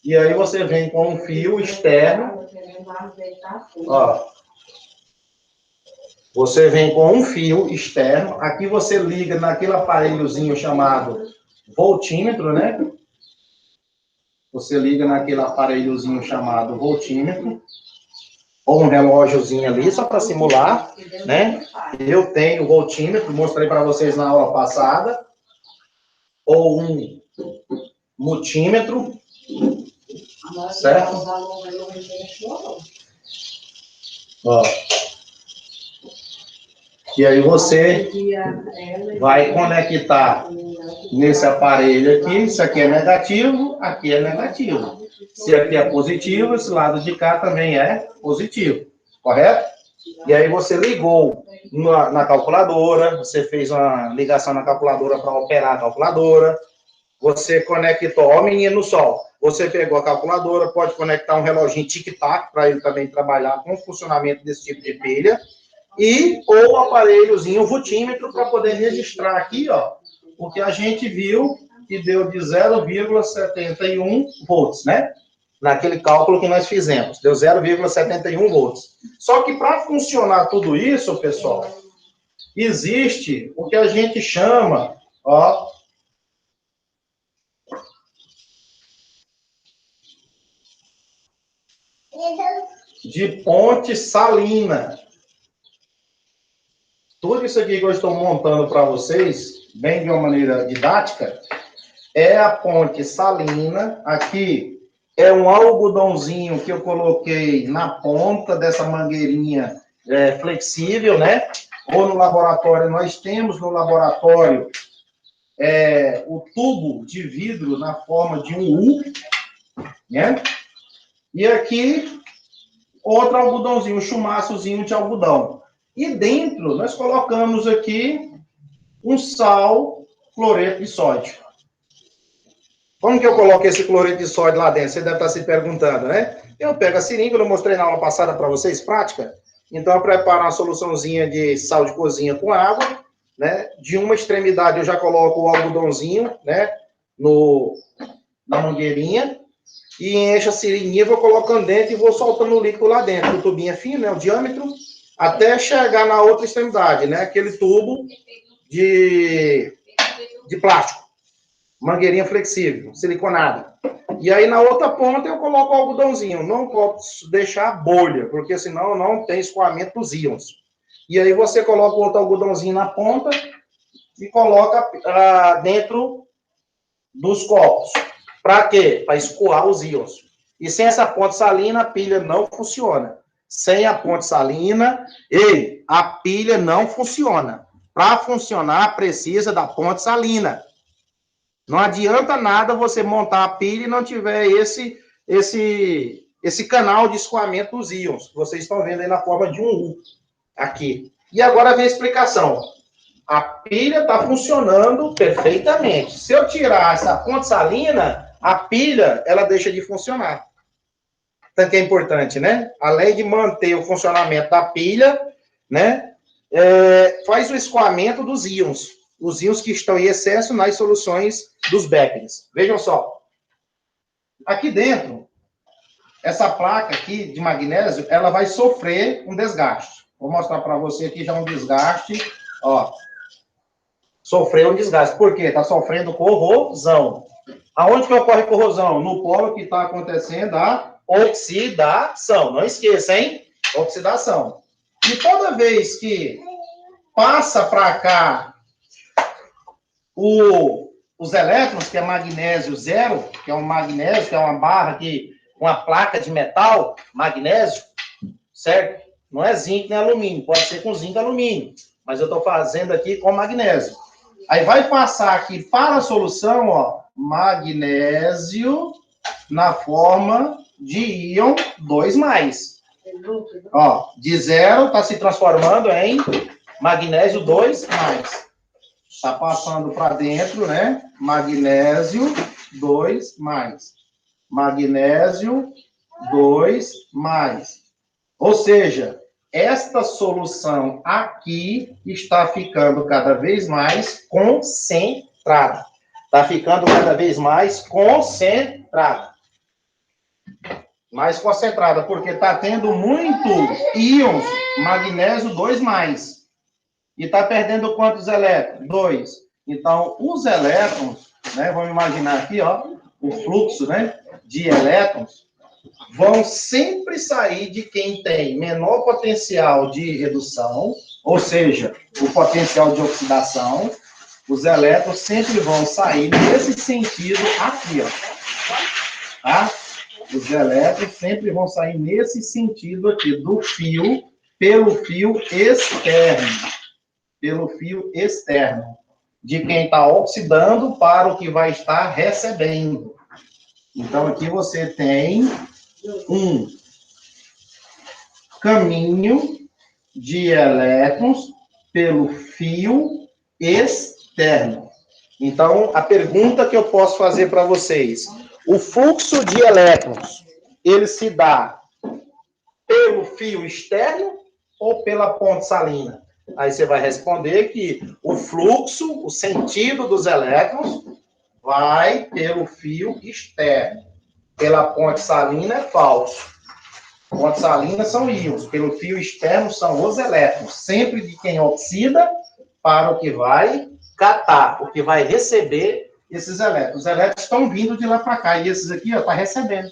e aí você vem com um fio externo. Ó. Você vem com um fio externo. Aqui você liga naquele aparelhozinho chamado voltímetro, né? Você liga naquele aparelhozinho chamado voltímetro. Ou um relógiozinho ali, só para simular, né? Eu tenho voltímetro, mostrei para vocês na aula passada. Ou um multímetro. Certo? Ó. E aí você vai conectar nesse aparelho aqui. Isso aqui é negativo, aqui é negativo. Se aqui é positivo, esse lado de cá também é positivo. Correto? E aí você ligou na calculadora, você fez uma ligação na calculadora para operar a calculadora. Você conectou, ó, menino no sol. Você pegou a calculadora, pode conectar um reloginho tic-tac para ele também trabalhar com o funcionamento desse tipo de pilha. E ou o aparelhozinho voltímetro para poder registrar aqui, ó, porque a gente viu que deu de 0,71 volts, né? Naquele cálculo que nós fizemos, deu 0,71 volts. Só que para funcionar tudo isso, pessoal, existe o que a gente chama, ó, de ponte salina. Tudo isso aqui que eu estou montando para vocês, bem de uma maneira didática, é a ponte salina. Aqui é um algodãozinho que eu coloquei na ponta dessa mangueirinha flexível, né? Ou no laboratório, nós temos no laboratório o tubo de vidro na forma de um U, né? E aqui, outro algodãozinho, um chumaçozinho de algodão. E dentro, nós colocamos aqui um sal cloreto de sódio. Como que eu coloco esse cloreto de sódio lá dentro? Você deve estar se perguntando, né? Eu pego a seringa, eu mostrei na aula passada para vocês, prática. Então, eu preparo uma soluçãozinha de sal de cozinha com água, né? De uma extremidade, eu já coloco o algodãozinho, né? Na mangueirinha. E encho a seringuinha, vou colocando dentro e vou soltando o líquido lá dentro. O tubinho é fino, né? O diâmetro, até chegar na outra extremidade, né? Aquele tubo de plástico. Mangueirinha flexível, siliconada. E aí, na outra ponta, eu coloco o algodãozinho. Não posso deixar bolha, porque senão não tem escoamento dos íons. E aí, você coloca o outro algodãozinho na ponta e coloca dentro dos copos. Para quê? Para escoar os íons. E sem essa ponte salina, a pilha não funciona. Sem a ponte salina, a pilha não funciona. Para funcionar, precisa da ponte salina. Não adianta nada você montar a pilha e não tiver esse canal de escoamento dos íons, que vocês estão vendo aí na forma de um U, aqui. E agora vem a explicação. A pilha está funcionando perfeitamente. Se eu tirar essa ponte salina, a pilha, ela deixa de funcionar. Então, que é importante, né? Além de manter o funcionamento da pilha, né? Faz o escoamento dos íons. os íons que estão em excesso nas soluções dos Beckers. Vejam só. Aqui dentro, essa placa aqui de magnésio, ela vai sofrer um desgaste. Vou mostrar para você aqui já um desgaste, ó. Sofreu um desgaste. Por quê? Está sofrendo corrosão. Aonde que ocorre corrosão? No polo que está acontecendo a oxidação. Não esqueça, hein? Oxidação. E toda vez que passa para cá os elétrons, que é magnésio zero, que é um magnésio, que é uma barra que uma placa de metal, magnésio, certo? Não é zinco nem alumínio, pode ser com zinco e alumínio, mas eu estou fazendo aqui com magnésio. Aí vai passar aqui para a solução, ó, magnésio na forma de íon 2+. Ó, de 0 está se transformando em magnésio 2+. Está passando para dentro, né? Magnésio 2+. Magnésio 2+. Ou seja, esta solução aqui está ficando cada vez mais concentrada. Está ficando cada vez mais concentrada. Mais concentrada, porque está tendo muito íons magnésio 2+. E está perdendo quantos elétrons? 2. Então, os elétrons, né? Vamos imaginar aqui, ó, o fluxo, né, de elétrons, vão sempre sair de quem tem menor potencial de redução, ou seja, o potencial de oxidação. Os elétrons sempre vão sair nesse sentido aqui, ó. Tá? Os elétrons sempre vão sair nesse sentido aqui, do fio, pelo fio externo. Pelo fio externo. De quem está oxidando para o que vai estar recebendo. Então, aqui você tem um caminho de elétrons pelo fio externo. Então, a pergunta que eu posso fazer para vocês: o fluxo de elétrons, ele se dá pelo fio externo ou pela ponte salina? Aí você vai responder que o fluxo, o sentido dos elétrons, vai pelo fio externo. Pela ponte salina é falso. Ponte salina são íons. Pelo fio externo são os elétrons. Sempre de quem oxida para o que vai catar, o que vai receber esses elétrons. Os elétrons estão vindo de lá para cá. E esses aqui, ó, tá recebendo.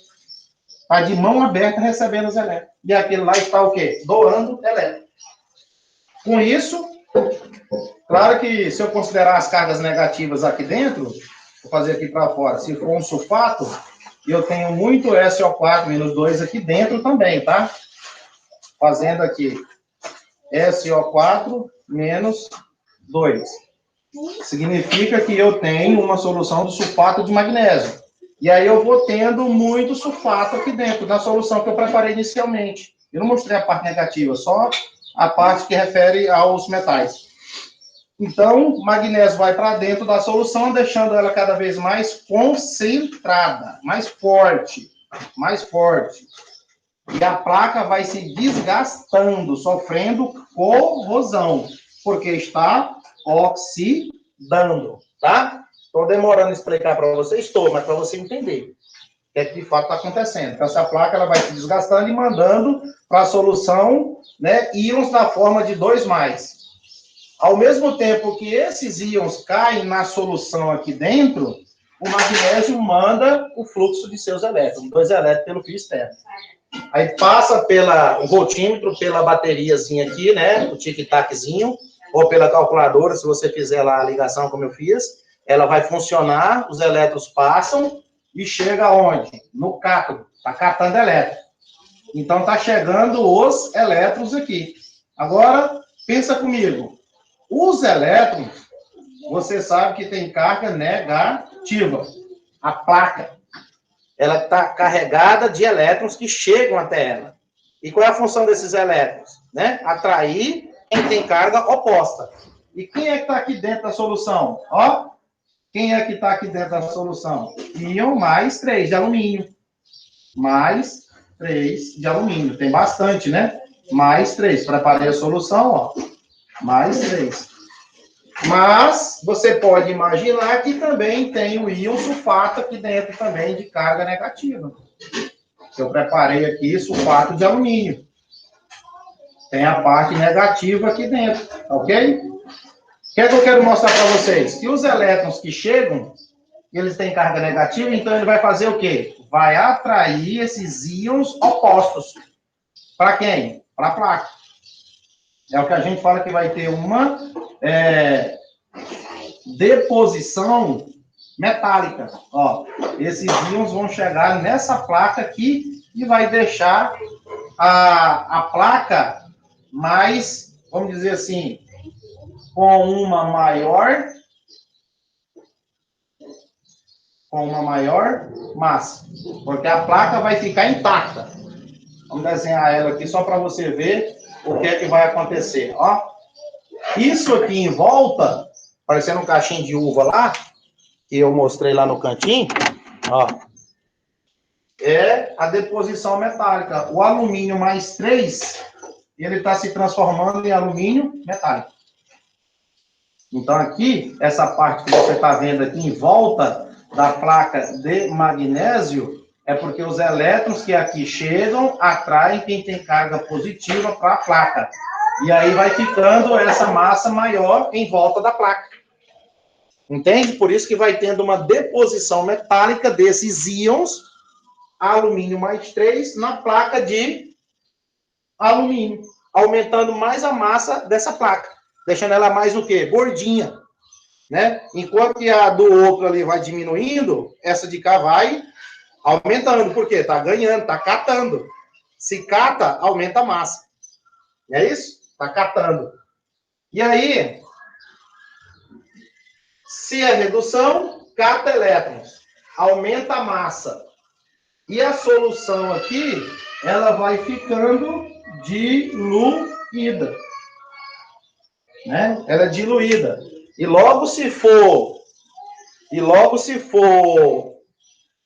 Tá de mão aberta recebendo os elétrons. E aquele lá está o quê? Doando elétrons. Com isso, claro que se eu considerar as cargas negativas aqui dentro, vou fazer aqui para fora, se for um sulfato, eu tenho muito SO4-2 aqui dentro também, tá? Fazendo aqui SO4-2. Significa que eu tenho uma solução de sulfato de magnésio. E aí eu vou tendo muito sulfato aqui dentro, na solução que eu preparei inicialmente. Eu não mostrei a parte negativa, só a parte que refere aos metais. Então, o magnésio vai para dentro da solução, deixando ela cada vez mais concentrada, mais forte, mais forte. E a placa vai se desgastando, sofrendo corrosão, porque está oxidando, tá? Estou demorando a explicar para você, mas para você entender o que é que de fato está acontecendo. Então, essa placa ela vai se desgastando e mandando para a solução, né, íons da forma de 2+. Ao mesmo tempo que esses íons caem na solução aqui dentro, o magnésio manda o fluxo de seus elétrons, 2 elétrons pelo fio externo. Aí passa o voltímetro, pela bateriazinha aqui, né, o tic-taczinho, ou pela calculadora, se você fizer lá a ligação como eu fiz, ela vai funcionar, os elétrons passam e chega aonde? No cátodo, está catando elétrons. Então, está chegando os elétrons aqui. Agora, pensa comigo. Os elétrons, você sabe que tem carga negativa. A placa, ela está carregada de elétrons que chegam até ela. E qual é a função desses elétrons? Né? Atrair quem tem carga oposta. E quem é que está aqui dentro da solução? Ó, quem é que está aqui dentro da solução? Íon mais 3 de alumínio. Mais 3 de alumínio. Tem bastante, né? Mais 3. Preparei a solução, ó. Mais 3. Mas você pode imaginar que também tem o íon sulfato aqui dentro também de carga negativa. Eu preparei aqui sulfato de alumínio. Tem a parte negativa aqui dentro, ok? O que é que eu quero mostrar para vocês? Que os elétrons que chegam, eles têm carga negativa, então ele vai fazer o quê? Vai atrair esses íons opostos. Para quem? Para a placa. É o que a gente fala que vai ter uma deposição metálica. Ó, esses íons vão chegar nessa placa aqui e vai deixar a placa mais, vamos dizer assim, com uma maior massa. Porque a placa vai ficar intacta. Vamos desenhar ela aqui só para você ver o que é que vai acontecer. Ó, isso aqui em volta, parecendo um caixinho de uva lá, que eu mostrei lá no cantinho, ó, é a deposição metálica. O alumínio mais 3, ele está se transformando em alumínio metálico. Então aqui, essa parte que você está vendo aqui em volta da placa de magnésio, é porque os elétrons que aqui chegam atraem quem tem carga positiva para a placa. E aí vai ficando essa massa maior em volta da placa. Entende? Por isso que vai tendo uma deposição metálica desses íons, alumínio mais 3, na placa de alumínio, aumentando mais a massa dessa placa, deixando ela mais o quê? Gordinha, né? Enquanto que a do outro ali vai diminuindo, essa de cá vai aumentando. Por quê? Tá ganhando, tá catando. Se cata, aumenta a massa. Não é isso? Tá catando. E aí, se é redução, cata elétrons, aumenta a massa. E a solução aqui, ela vai ficando diluída. Né? Ela é diluída. E logo se for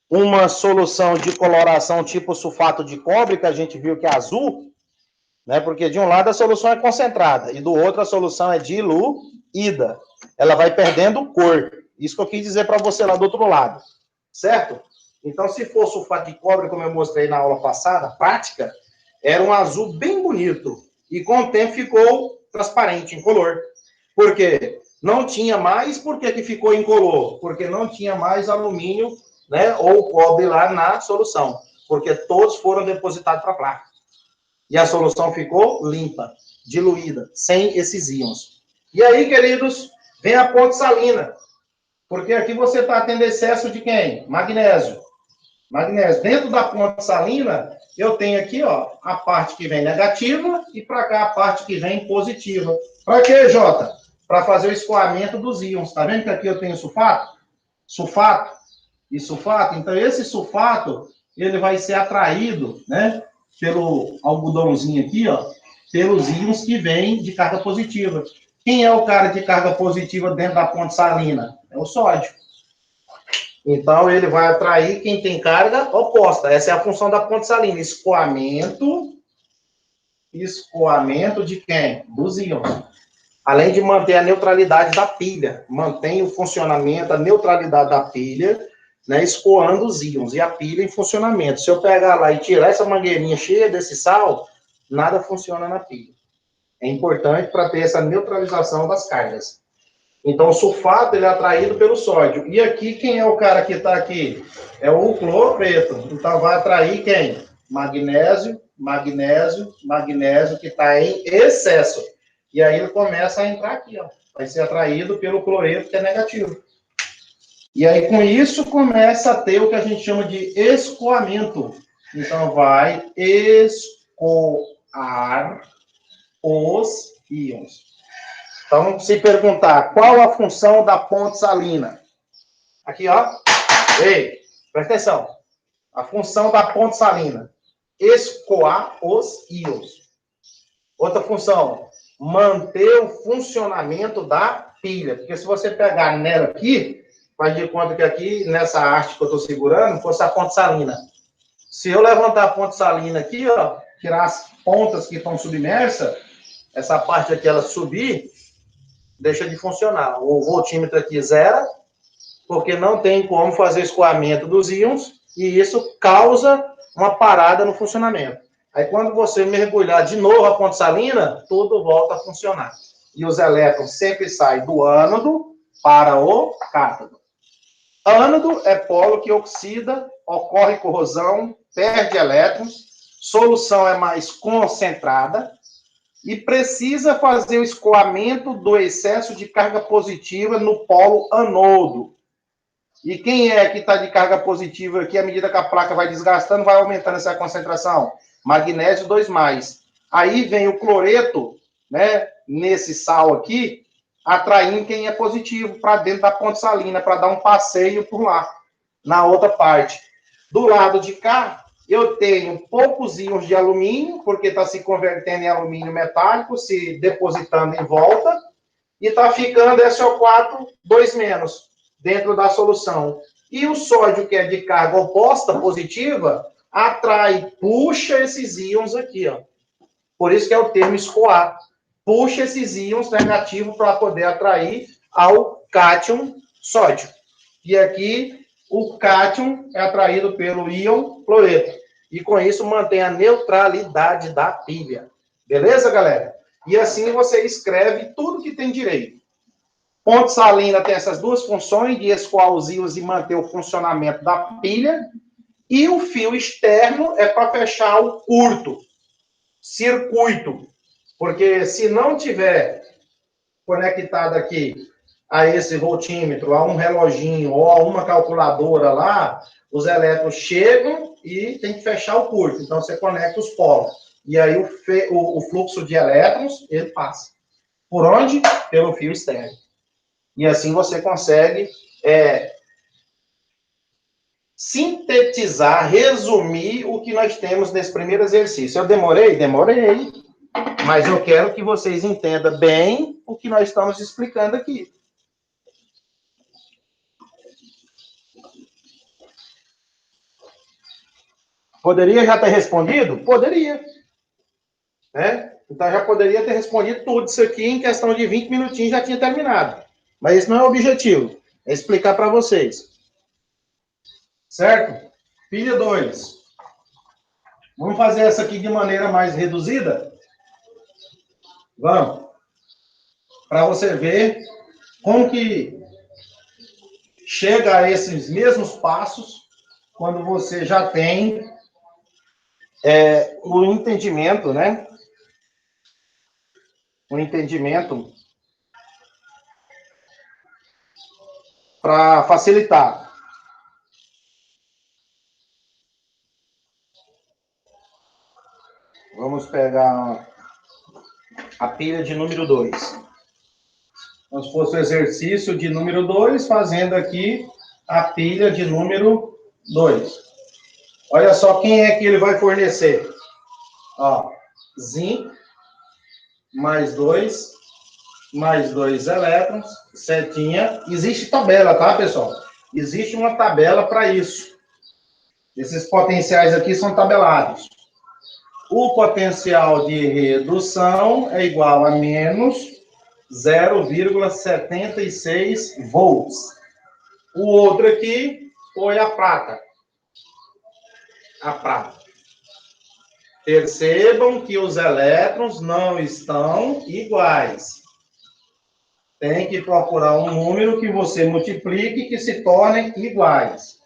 uma solução de coloração tipo sulfato de cobre, que a gente viu que é azul, né? Porque de um lado a solução é concentrada e do outro a solução é diluída. Ela vai perdendo cor. Isso que eu quis dizer para você lá do outro lado. Certo? Então, se for sulfato de cobre, como eu mostrei na aula passada, prática, era um azul bem bonito. E com o tempo ficou transparente, incolor. Por quê? Não tinha mais. Por que ficou incolor? Porque não tinha mais alumínio, né, ou cobre lá na solução. Porque todos foram depositados para a placa. E a solução ficou limpa, diluída, sem esses íons. E aí, queridos, vem a ponte salina. Porque aqui você está tendo excesso de quem? Magnésio. Magnésio. Dentro da ponte salina, eu tenho aqui, ó, a parte que vem negativa e para cá a parte que vem positiva. Para quê, Jota? Para fazer o escoamento dos íons. Tá vendo que aqui eu tenho sulfato? Sulfato e sulfato. Então, esse sulfato, ele vai ser atraído, né, pelo algodãozinho aqui, ó, pelos íons que vêm de carga positiva. Quem é o cara de carga positiva dentro da ponte salina? É o sódio. Então, ele vai atrair quem tem carga oposta. Essa é a função da ponte salina. Escoamento de quem? Dos íons. Além de manter a neutralidade da pilha. Mantém o funcionamento, a neutralidade da pilha, né, escoando os íons. E a pilha em funcionamento. Se eu pegar lá e tirar essa mangueirinha cheia desse sal, nada funciona na pilha. É importante para ter essa neutralização das cargas. Então, o sulfato, ele é atraído pelo sódio. E aqui, quem é o cara que está aqui? É o cloreto. Então, vai atrair quem? Magnésio, magnésio, magnésio, que está em excesso. E aí, ele começa a entrar aqui, ó. Vai ser atraído pelo cloreto, que é negativo. E aí, com isso, começa a ter o que a gente chama de escoamento. Então, vai escoar os íons. Então, se perguntar qual a função da ponte salina. Aqui, ó. Ei, presta atenção. A função da ponte salina. Escoar os íons. Outra função. Manter o funcionamento da pilha. Porque se você pegar nela aqui, faz de conta que aqui, nessa haste que eu estou segurando, fosse a ponte salina. Se eu levantar a ponte salina aqui, ó, tirar as pontas que estão submersas, essa parte aqui, ela subir, deixa de funcionar. O voltímetro aqui zera, porque não tem como fazer escoamento dos íons, e isso causa uma parada no funcionamento. Aí, quando você mergulhar de novo a ponte salina, tudo volta a funcionar. E os elétrons sempre saem do ânodo para o cátodo. Ânodo é polo que oxida, ocorre corrosão, perde elétrons, solução é mais concentrada e precisa fazer o escoamento do excesso de carga positiva no polo anodo. E quem é que está de carga positiva aqui, à medida que a placa vai desgastando, vai aumentando essa concentração? Magnésio 2+. Aí vem o cloreto, né, nesse sal aqui, atraindo quem é positivo para dentro da ponte salina, para dar um passeio por lá, na outra parte. Do lado de cá, eu tenho poucos íons de alumínio, porque está se convertendo em alumínio metálico, se depositando em volta, e está ficando SO4 2- dentro da solução. E o sódio, que é de carga oposta, positiva, atrai, puxa esses íons aqui, ó. Por isso que é o termo escoar. Puxa esses íons negativos para poder atrair ao cátion sódio. E aqui, o cátion é atraído pelo íon cloreto. E com isso, mantém a neutralidade da pilha. Beleza, galera? E assim você escreve tudo que tem direito. Ponte salina tem essas duas funções, de escoar os íons e manter o funcionamento da pilha. E o fio externo é para fechar o curto, circuito. Porque se não tiver conectado aqui a esse voltímetro, a um reloginho ou a uma calculadora lá, os elétrons chegam e tem que fechar o curto. Então, você conecta os polos. E aí, o fluxo de elétrons, ele passa. Por onde? Pelo fio externo. E assim você consegue sintetizar, resumir o que nós temos nesse primeiro exercício. Eu demorei? Demorei. Mas eu quero que vocês entendam bem o que nós estamos explicando aqui. Poderia já ter respondido? Poderia. Né? Então, já poderia ter respondido tudo isso aqui em questão de 20 minutinhos, já tinha terminado. Mas esse não é o objetivo. É explicar para vocês. Certo? Pilha 2. Vamos fazer essa aqui de maneira mais reduzida? Vamos. Para você ver como que chega a esses mesmos passos quando você já tem o entendimento, né? O entendimento para facilitar. Vamos pegar a pilha de número 2. Como se fosse o exercício de número 2, fazendo aqui a pilha de número 2. Olha só quem é que ele vai fornecer. Ó, zinco, mais 2 elétrons, setinha. Existe tabela, tá, pessoal? Existe uma tabela para isso. Esses potenciais aqui são tabelados. O potencial de redução é igual a menos 0,76 volts. O outro aqui foi a prata. A prata. Percebam que os elétrons não estão iguais. Tem que procurar um número que você multiplique que se tornem iguais.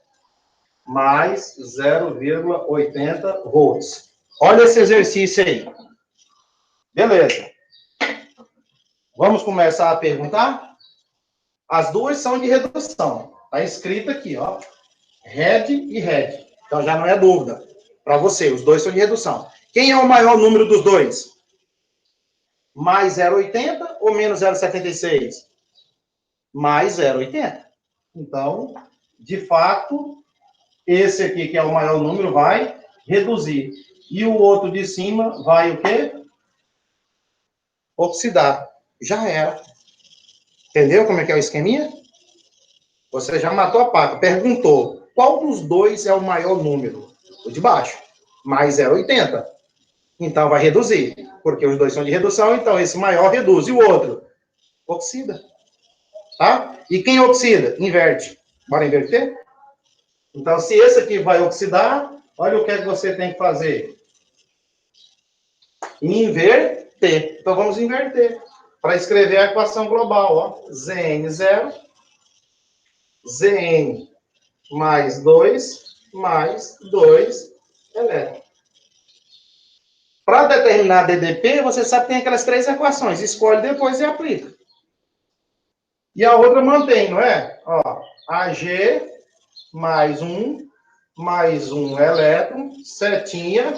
Mais 0,80 volts. Olha esse exercício aí. Beleza. Vamos começar a perguntar? As duas são de redução. Está escrito aqui, ó. Red e red. Então já não é dúvida. Para você, os dois são de redução. Quem é o maior número dos dois? Mais 0,80 ou menos 0,76? Mais 0,80. Então, de fato, esse aqui, que é o maior número, vai reduzir. E o outro de cima vai o quê? Oxidar. Já era. Entendeu como é que é o esqueminha? Você já matou a pata. Perguntou, qual dos dois é o maior número? O de baixo. Mais 0,80. Então, vai reduzir. Porque os dois são de redução, então esse maior reduz. E o outro? oxida. Tá? E quem oxida? Inverte. Bora inverter? Então, se esse aqui vai oxidar, olha o que é que você tem que fazer. Inverter. Então, vamos inverter. Para escrever a equação global, ó. Zn0, Zn mais 2 elétrons. Para determinar DDP, você sabe que tem aquelas 3 equações. Escolhe depois e aplica. E a outra mantém, não é? Ó, Ag mais um elétron, setinha,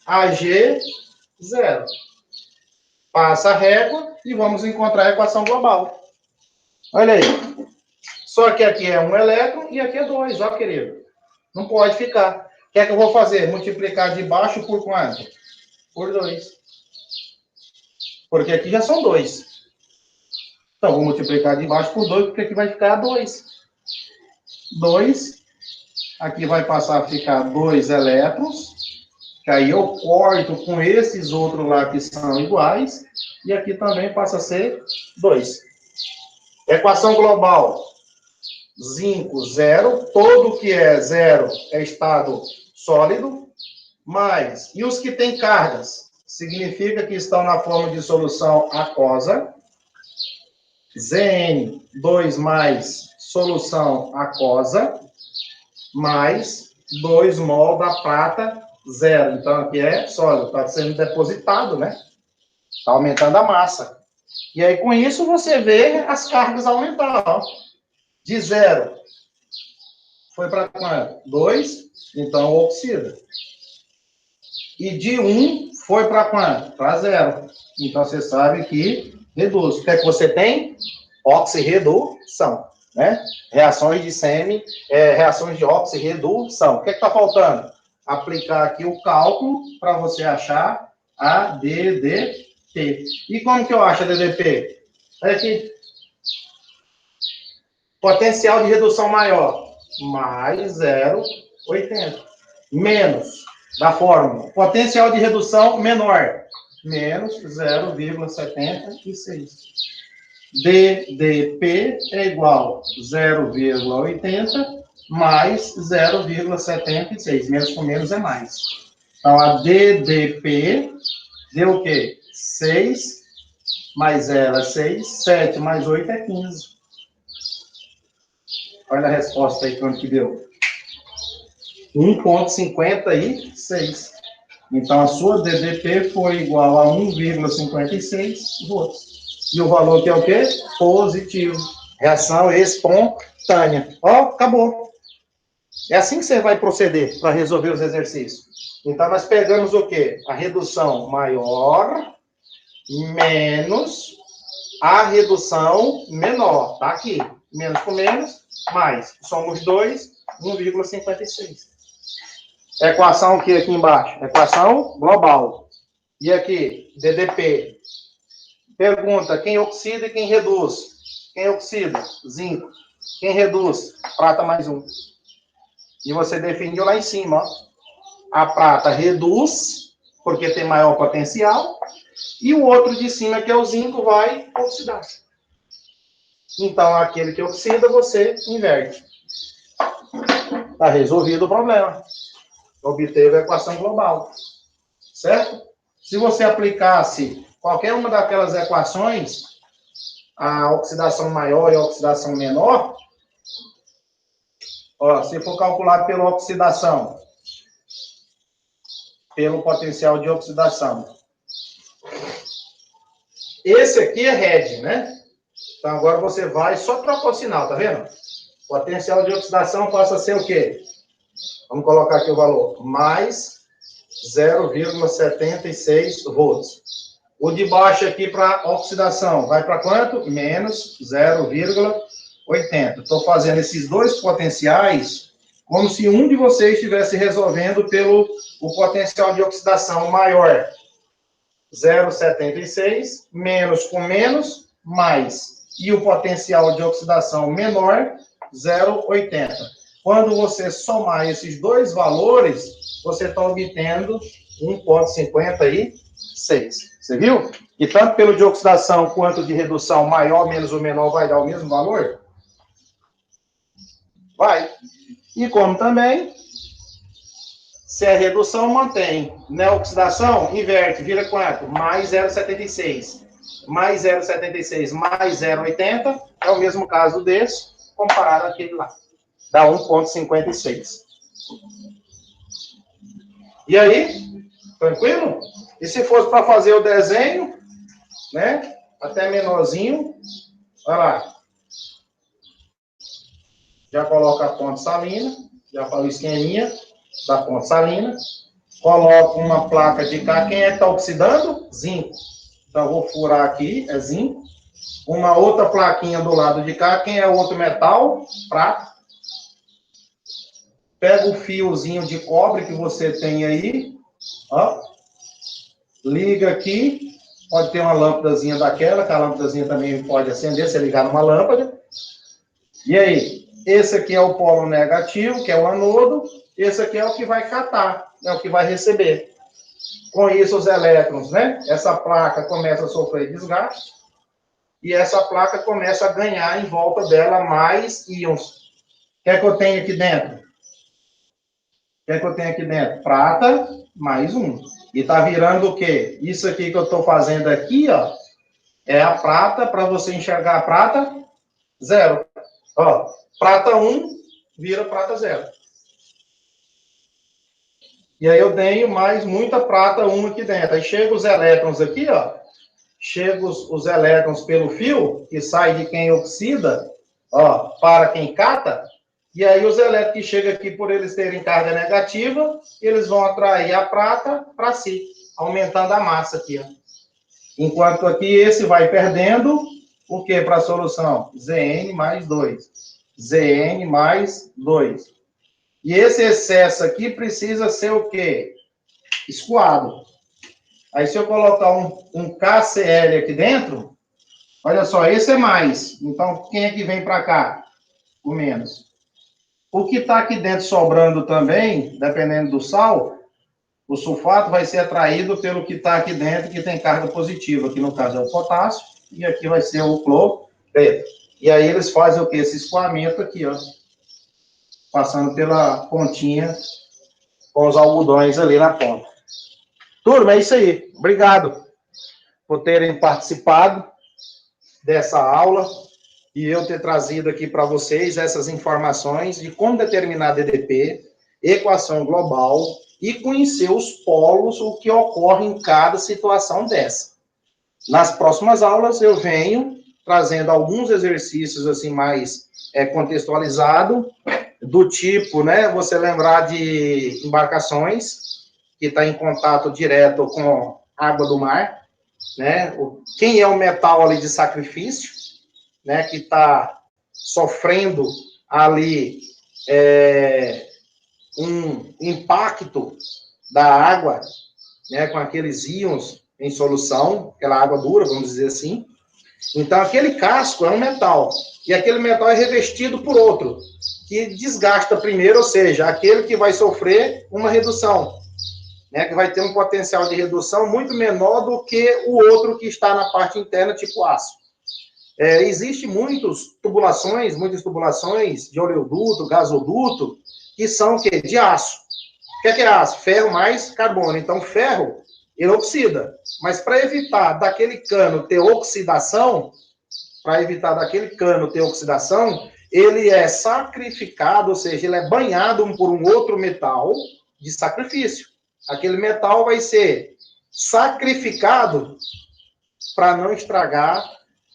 Ag, 0. Passa a régua e vamos encontrar a equação global. Olha aí. Só que aqui é 1 elétron e aqui é 2, ó, querido. Não pode ficar. O que é que eu vou fazer? Multiplicar de baixo por quanto? Por 2. Porque aqui já são 2. Então, vou multiplicar de baixo por 2, porque aqui vai ficar 2. 2. Aqui vai passar a ficar 2 elétrons. Que aí eu corto com esses outros lá que são iguais. E aqui também passa a ser 2. Equação global. Zinco, 0. Todo que é 0 é estado sólido. Mais. E os que têm cargas? Significa que estão na forma de solução aquosa. Zn2 mais solução aquosa. Mais 2 mol da prata, 0. Então, aqui é sólido. Está sendo depositado, né? Está aumentando a massa. E aí, com isso, você vê as cargas aumentar, ó. De 0. Foi para quanto? 2. Então, oxida. E de 1 foi para quanto? Para 0. Então, você sabe que reduz. O que é que você tem? Oxirredução, né? Reações de reações de oxirredução. O que é que está faltando? Aplicar aqui o cálculo para você achar a DDP. E como que eu acho a DDP? Olha aqui. Potencial de redução maior. Mais 0,80. Menos, da fórmula. Potencial de redução menor. Menos 0,76. DDP é igual a 0,80 mais 0,76. Menos com menos é mais. Então, a DDP deu o quê? 6 mais 0 é 6. 7 mais 8 é 15. Olha a resposta aí, quanto que deu. 1,56. Então, a sua DDP foi igual a 1,56 volts. E o valor que é o quê? Positivo. Reação espontânea. Ó, acabou. É assim que você vai proceder para resolver os exercícios. Então, nós pegamos o quê? A redução maior menos a redução menor. Tá aqui. Menos com menos, mais. Somos 2, 1,56. Equação que aqui embaixo? Equação global. E aqui, DDP. Pergunta, quem oxida e quem reduz? Quem oxida? Zinco. Quem reduz? Prata mais 1. E você definiu lá em cima, ó. A prata reduz, porque tem maior potencial. E o outro de cima, que é o zinco, vai oxidar. Então, aquele que oxida, você inverte. Está resolvido o problema. Obteve a equação global. Certo? Se você aplicasse qualquer uma daquelas equações, a oxidação maior e a oxidação menor, ó, se for calcular pela oxidação, pelo potencial de oxidação. Esse aqui é RED, né? Então, agora você vai, só troca o sinal, tá vendo? Potencial de oxidação passa a ser o quê? Vamos colocar aqui o valor. Mais 0,76 volts. O de baixo aqui para oxidação, vai para quanto? Menos 0,80. Estou fazendo esses dois potenciais como se um de vocês estivesse resolvendo pelo o potencial de oxidação maior. 0,76, menos com menos, mais. E o potencial de oxidação menor, 0,80. Quando você somar esses dois valores, você está obtendo 1,56. Você viu? E tanto pelo de oxidação quanto de redução, maior menos o menor vai dar o mesmo valor? Vai. E como também, se é redução, mantém. Na oxidação, inverte, vira quanto? Mais 0,76. Mais 0,76 mais 0,80 é o mesmo caso desse, comparado àquele lá. Dá 1,56. E aí, tranquilo? E se fosse para fazer o desenho, né? Até menorzinho, olha lá. Já coloca a ponte salina, já falou o esqueminha da ponte salina. Coloco uma placa de cá. Quem é que está oxidando? Zinco. Então, eu vou furar aqui, é zinco. Uma outra plaquinha do lado de cá. Quem é o outro metal? Prata. Pega o fiozinho de cobre que você tem aí. Ó. Liga aqui. Pode ter uma lâmpadazinha daquela, que a lâmpadazinha também pode acender, se ligar numa lâmpada. E aí? Esse aqui é o polo negativo, que é o anodo. Esse aqui é o que vai catar, é o que vai receber. Com isso, os elétrons, né? Essa placa começa a sofrer desgaste. E essa placa começa a ganhar em volta dela mais íons. O que é que eu tenho aqui dentro? O que é que eu tenho aqui dentro? Prata, mais um. E tá virando o quê? Isso aqui que eu tô fazendo aqui, ó, é a prata, para você enxergar a prata, 0. Ó, prata 1 vira prata 0. E aí eu tenho mais muita prata 1 aqui dentro. Aí chega os elétrons aqui, ó. Chega os elétrons pelo fio, que sai de quem oxida, ó, para quem cata. E aí os elétrons que chegam aqui, por eles terem carga negativa, eles vão atrair a prata para si, aumentando a massa aqui, ó. Enquanto aqui esse vai perdendo, o que para a solução? Zn mais 2. Zn mais 2. E esse excesso aqui precisa ser o quê? Escoado. Aí, se eu colocar um KCl aqui dentro, olha só, esse é mais. Então, quem é que vem para cá? O menos. O que está aqui dentro sobrando também, dependendo do sal, o sulfato vai ser atraído pelo que está aqui dentro, que tem carga positiva. Aqui, no caso, é o potássio, e aqui vai ser o cloreto. E aí, eles fazem o quê? Esse escoamento aqui, ó. Passando pela pontinha com os algodões ali na ponta. Turma, é isso aí. Obrigado por terem participado dessa aula e eu ter trazido aqui para vocês essas informações de como determinar DDP, equação global e conhecer os polos, o que ocorre em cada situação dessa. Nas próximas aulas eu venho trazendo alguns exercícios assim mais contextualizado, do tipo, né, você lembrar de embarcações que está em contato direto com água do mar, né? Quem é o metal ali de sacrifício, né? Que está sofrendo ali um impacto da água, né? Com aqueles íons em solução, aquela água dura, vamos dizer assim. Então, aquele casco é um metal, e aquele metal é revestido por outro, que desgasta primeiro, ou seja, aquele que vai sofrer uma redução, né, que vai ter um potencial de redução muito menor do que o outro que está na parte interna, tipo aço. Existem muitas tubulações de oleoduto, gasoduto, que são o quê? De aço. O que é aço? Ferro mais carbono. Então, ferro, ele oxida. Mas para evitar daquele cano ter oxidação, ele é sacrificado, ou seja, ele é banhado por um outro metal de sacrifício. Aquele metal vai ser sacrificado para não estragar,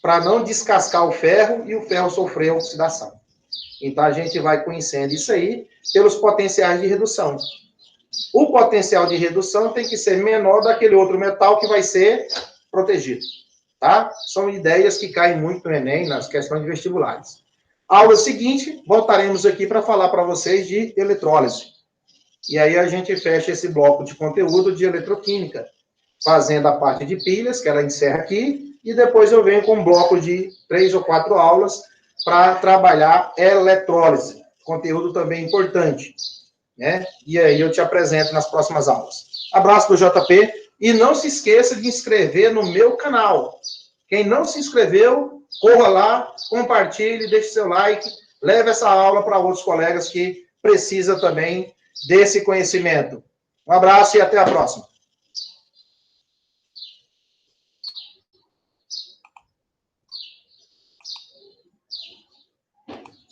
para não descascar o ferro e o ferro sofrer oxidação. Então, a gente vai conhecendo isso aí pelos potenciais de redução. O potencial de redução tem que ser menor daquele outro metal que vai ser protegido. Tá? São ideias que caem muito no Enem, nas questões de vestibulares. Aula seguinte, voltaremos aqui para falar para vocês de eletrólise. E aí a gente fecha esse bloco de conteúdo de eletroquímica, fazendo a parte de pilhas, que ela encerra aqui, e depois eu venho com um bloco de 3 ou 4 aulas para trabalhar eletrólise, conteúdo também importante, né? E aí eu te apresento nas próximas aulas. Abraço do JP. E não se esqueça de inscrever no meu canal. Quem não se inscreveu, corra lá, compartilhe, deixe seu like, leve essa aula para outros colegas que precisam também desse conhecimento. Um abraço e até a próxima.